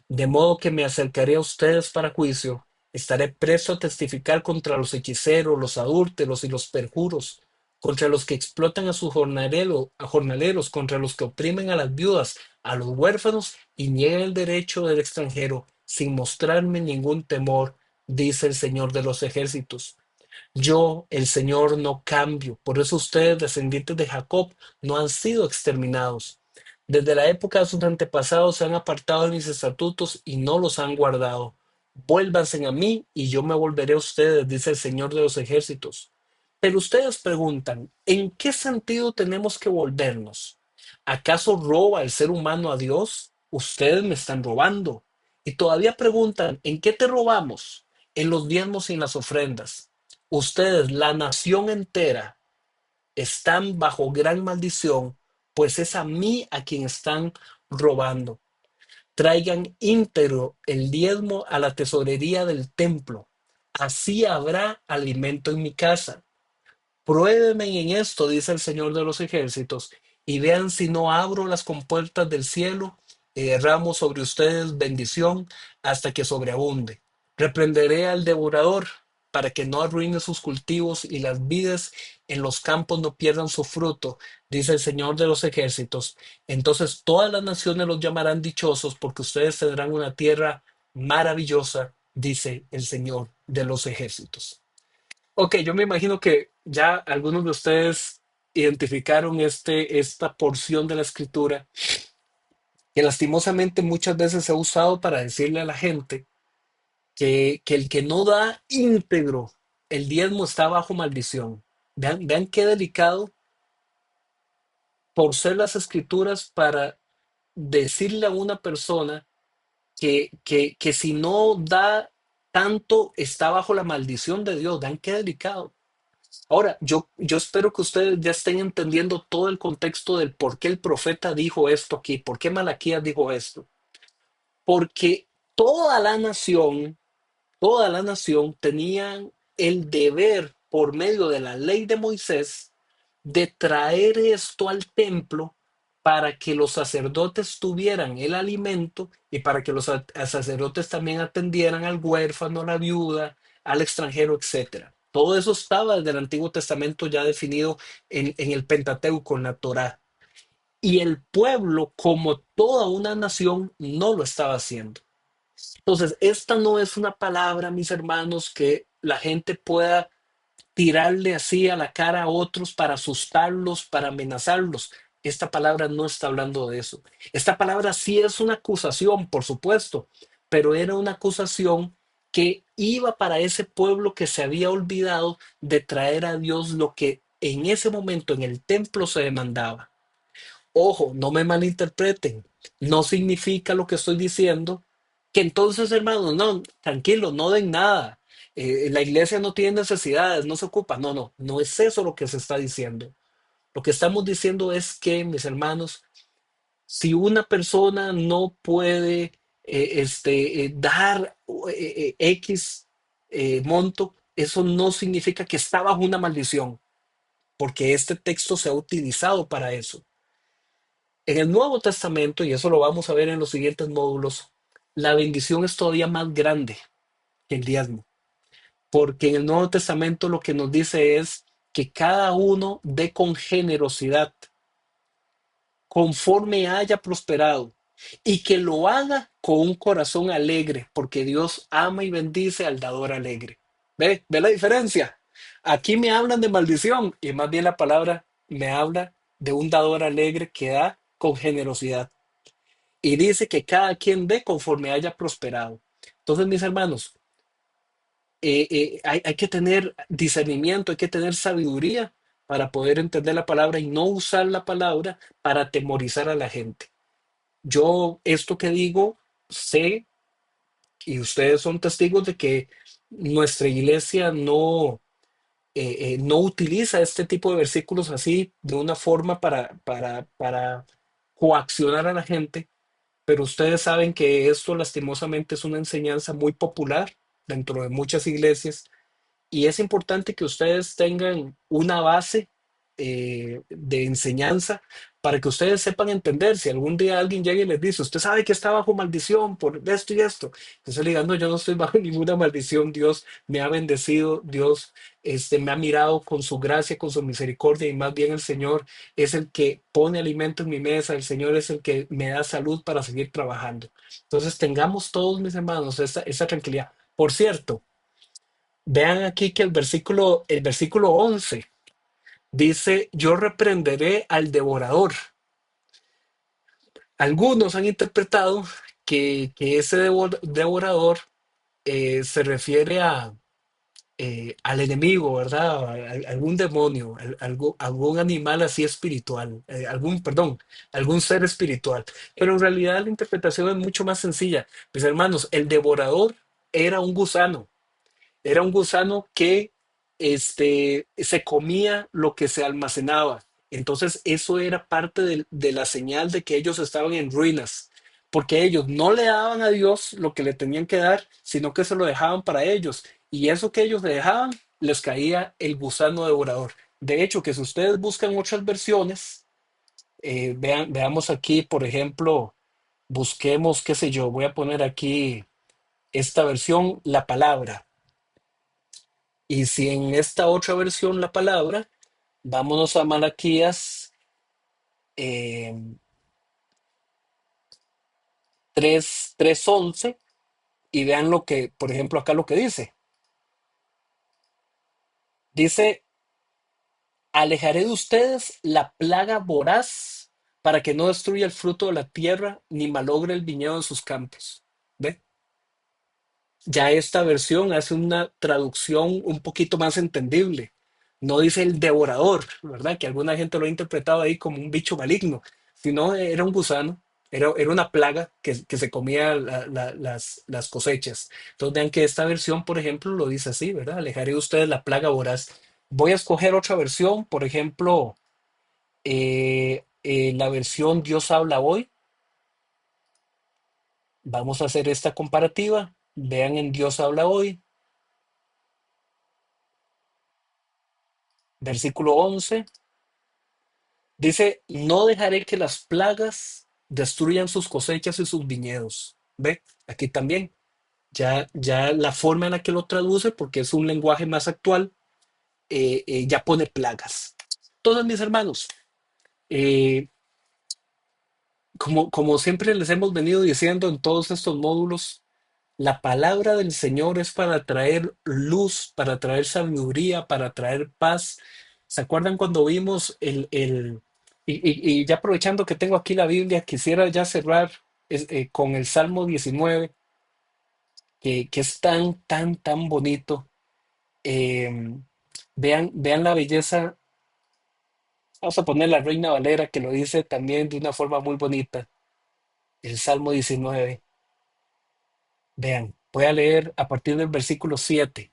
De modo que me acercaré a ustedes para juicio. Estaré presto a testificar contra los hechiceros, los adúlteros y los perjuros, contra los que explotan a sus jornaleros, contra los que oprimen a las viudas, a los huérfanos y niegan el derecho del extranjero, sin mostrarme ningún temor, dice el Señor de los ejércitos. Yo, el Señor, no cambio. Por eso ustedes, descendientes de Jacob, no han sido exterminados. Desde la época de sus antepasados se han apartado de mis estatutos y no los han guardado. Vuélvanse a mí y yo me volveré a ustedes, dice el Señor de los ejércitos. Pero ustedes preguntan, ¿en qué sentido tenemos que volvernos? ¿Acaso roba el ser humano a Dios? Ustedes me están robando. Y todavía preguntan, ¿en qué te robamos? En los diezmos y en las ofrendas. Ustedes, la nación entera, están bajo gran maldición, pues es a mí a quien están robando. Traigan íntegro el diezmo a la tesorería del templo. Así habrá alimento en mi casa. Pruébenme en esto, dice el Señor de los ejércitos, y vean si no abro las compuertas del cielo y derramo sobre ustedes bendición hasta que sobreabunde. Reprenderé al devorador para que no arruine sus cultivos y las vides en los campos no pierdan su fruto, dice el Señor de los ejércitos. Entonces todas las naciones los llamarán dichosos porque ustedes tendrán una tierra maravillosa, dice el Señor de los ejércitos. Ok, yo me imagino que ya algunos de ustedes identificaron esta porción de la escritura que lastimosamente muchas veces se ha usado para decirle a la gente que el que no da íntegro el diezmo está bajo maldición. Vean qué delicado por ser las escrituras para decirle a una persona que si no da tanto, está bajo la maldición de Dios. Vean qué delicado. Ahora, yo espero que ustedes ya estén entendiendo todo el contexto del por qué el profeta dijo esto aquí, por qué Malaquías dijo esto. Porque toda la nación, toda la nación tenían el deber por medio de la ley de Moisés de traer esto al templo para que los sacerdotes tuvieran el alimento y para que los sacerdotes también atendieran al huérfano, a la viuda, al extranjero, etcétera. Todo eso estaba desde el Antiguo Testamento ya definido en el Pentateuco, en la Torá. Y el pueblo, como toda una nación, no lo estaba haciendo. Entonces, esta no es una palabra, mis hermanos, que la gente pueda tirarle así a la cara a otros para asustarlos, para amenazarlos. Esta palabra no está hablando de eso. Esta palabra sí es una acusación, por supuesto, pero era una acusación que iba para ese pueblo que se había olvidado de traer a Dios lo que en ese momento en el templo se demandaba. Ojo, no me malinterpreten. No significa lo que estoy diciendo que entonces, hermanos, no, tranquilo, no den nada. La iglesia no tiene necesidades, no se ocupa. No, no, no es eso lo que se está diciendo. Lo que estamos diciendo es que, mis hermanos, si una persona no puede dar X monto, eso no significa que está bajo una maldición, porque este texto se ha utilizado para eso. En el Nuevo Testamento, y eso lo vamos a ver en los siguientes módulos, la bendición es todavía más grande que el diezmo, porque en el Nuevo Testamento lo que nos dice es que cada uno dé con generosidad, conforme haya prosperado, y que lo haga con un corazón alegre, porque Dios ama y bendice al dador alegre. ¿Ve? ¿Ve la diferencia? Aquí me hablan de maldición y más bien la palabra me habla de un dador alegre que da con generosidad. Y dice que cada quien dé conforme haya prosperado. Entonces, mis hermanos, hay que tener discernimiento, hay que tener sabiduría para poder entender la palabra y no usar la palabra para atemorizar a la gente. Yo esto que digo, sé, y ustedes son testigos de que nuestra iglesia no utiliza este tipo de versículos así de una forma para coaccionar a la gente, pero ustedes saben que esto lastimosamente es una enseñanza muy popular dentro de muchas iglesias y es importante que ustedes tengan una base de enseñanza para que ustedes sepan entender. Si algún día alguien llega y les dice, usted sabe que está bajo maldición por esto y esto, entonces le digan, no, yo no estoy bajo ninguna maldición. Dios me ha bendecido, Dios me ha mirado con su gracia, con su misericordia y más bien el Señor es el que pone alimento en mi mesa, el Señor es el que me da salud para seguir trabajando. Entonces tengamos todos, mis hermanos, esa tranquilidad. Por cierto, vean aquí que el versículo 11 dice, yo reprenderé al devorador. Algunos han interpretado que ese devorador se refiere al enemigo, ¿verdad? Algún demonio, algún animal así espiritual, algún ser espiritual. Pero en realidad la interpretación es mucho más sencilla. Mis hermanos, el devorador era un gusano. Era un gusano que se comía lo que se almacenaba. Entonces eso era parte de la señal de que ellos estaban en ruinas, porque ellos no le daban a Dios lo que le tenían que dar, sino que se lo dejaban para ellos. Y eso que ellos le dejaban, les caía el gusano devorador. De hecho, que si ustedes buscan otras versiones, veamos aquí, por ejemplo, busquemos, qué sé yo, voy a poner aquí esta versión, la palabra. Y si en esta otra versión la palabra, vámonos a Malaquías 3:11 y vean lo que, por ejemplo, acá lo que dice. Dice, alejaré de ustedes la plaga voraz para que no destruya el fruto de la tierra ni malogre el viñedo de sus campos. ¿Ve? Ya esta versión hace una traducción un poquito más entendible. No dice el devorador, ¿verdad? Que alguna gente lo ha interpretado ahí como un bicho maligno, sino era un gusano. Era una plaga que se comía las cosechas. Entonces vean que esta versión, por ejemplo, lo dice así, ¿verdad? Alejaré de ustedes la plaga voraz. Voy a escoger otra versión, por ejemplo, la versión Dios habla hoy. Vamos a hacer esta comparativa. Vean en Dios habla hoy, versículo 11. Dice, no dejaré que las plagas destruyan sus cosechas y sus viñedos. ¿Ve? Aquí también. Ya la forma en la que lo traduce, porque es un lenguaje más actual, ya pone plagas. Entonces, mis hermanos, eh, como siempre les hemos venido diciendo en todos estos módulos, la palabra del Señor es para traer luz, para traer sabiduría, para traer paz. ¿Se acuerdan cuando vimos y ya aprovechando que tengo aquí la Biblia, quisiera ya cerrar con el Salmo 19, que es tan, tan, tan bonito. Eh, vean la belleza. Vamos a poner la Reina Valera que lo dice también de una forma muy bonita. El Salmo 19. Vean, voy a leer a partir del versículo 7.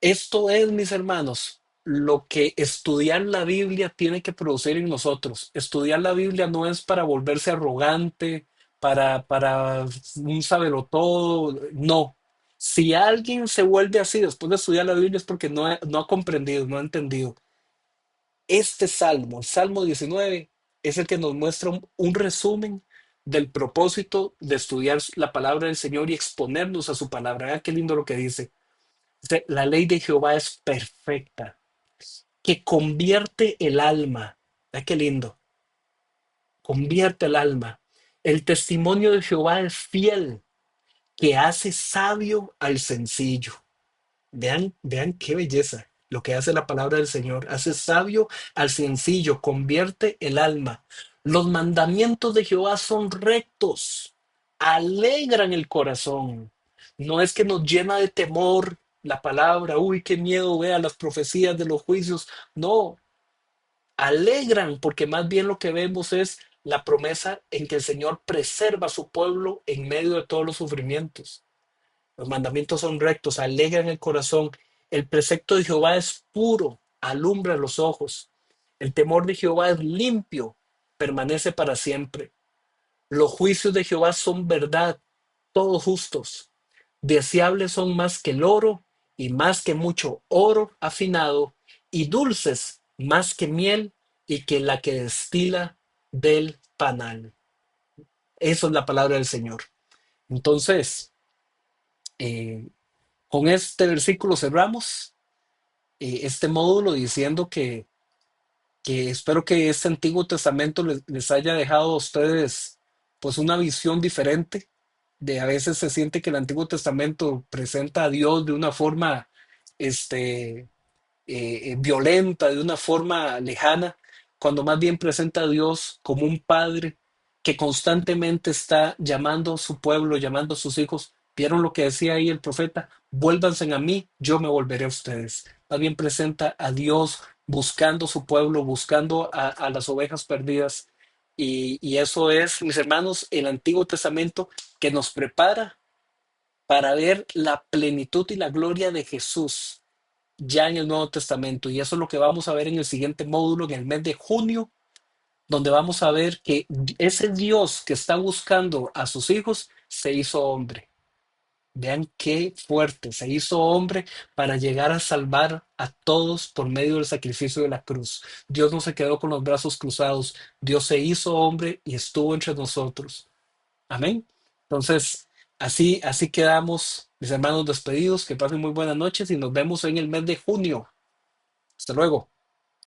Esto es, mis hermanos, lo que estudiar la Biblia tiene que producir en nosotros. Estudiar la Biblia no es para volverse arrogante, para un todo. No. Si alguien se vuelve así después de estudiar la Biblia es porque no ha comprendido, no ha entendido. Este salmo, el Salmo 19, es el que nos muestra un resumen del propósito de estudiar la palabra del Señor y exponernos a su palabra. Vean qué lindo lo que dice. Dice, la ley de Jehová es perfecta, que convierte el alma. Vean qué lindo, convierte el alma. El testimonio de Jehová es fiel, que hace sabio al sencillo. Vean qué belleza lo que hace la palabra del Señor. Hace sabio al sencillo, convierte el alma. Los mandamientos de Jehová son rectos, alegran el corazón. No es que nos llena de temor la palabra, uy, qué miedo, vea las profecías de los juicios. No, alegran porque más bien lo que vemos es la promesa en que el Señor preserva a su pueblo en medio de todos los sufrimientos. Los mandamientos son rectos, alegran el corazón. El precepto de Jehová es puro, alumbra los ojos. El temor de Jehová es limpio, permanece para siempre. Los juicios de Jehová son verdad, todos justos. Deseables son más que el oro y más que mucho oro afinado y dulces más que miel y que la que destila del panal. Eso es la palabra del Señor. Entonces, eh, con este versículo cerramos este módulo diciendo que espero que este Antiguo Testamento les haya dejado a ustedes pues una visión diferente. De a veces se siente que el Antiguo Testamento presenta a Dios de una forma este, violenta, de una forma lejana, cuando más bien presenta a Dios como un padre que constantemente está llamando a su pueblo, llamando a sus hijos. ¿Vieron lo que decía ahí el profeta? Vuélvanse a mí, yo me volveré a ustedes. Más bien presenta a Dios buscando su pueblo, buscando a las ovejas perdidas. Y eso es, mis hermanos, el Antiguo Testamento que nos prepara para ver la plenitud y la gloria de Jesús ya en el Nuevo Testamento. Y eso es lo que vamos a ver en el siguiente módulo, en el mes de junio, donde vamos a ver que ese Dios que está buscando a sus hijos se hizo hombre. Vean qué fuerte, se hizo hombre para llegar a salvar a todos por medio del sacrificio de la cruz. Dios no se quedó con los brazos cruzados, Dios se hizo hombre y estuvo entre nosotros. Amén. Entonces, así quedamos, mis hermanos despedidos, que pasen muy buenas noches y nos vemos en el mes de junio. Hasta luego.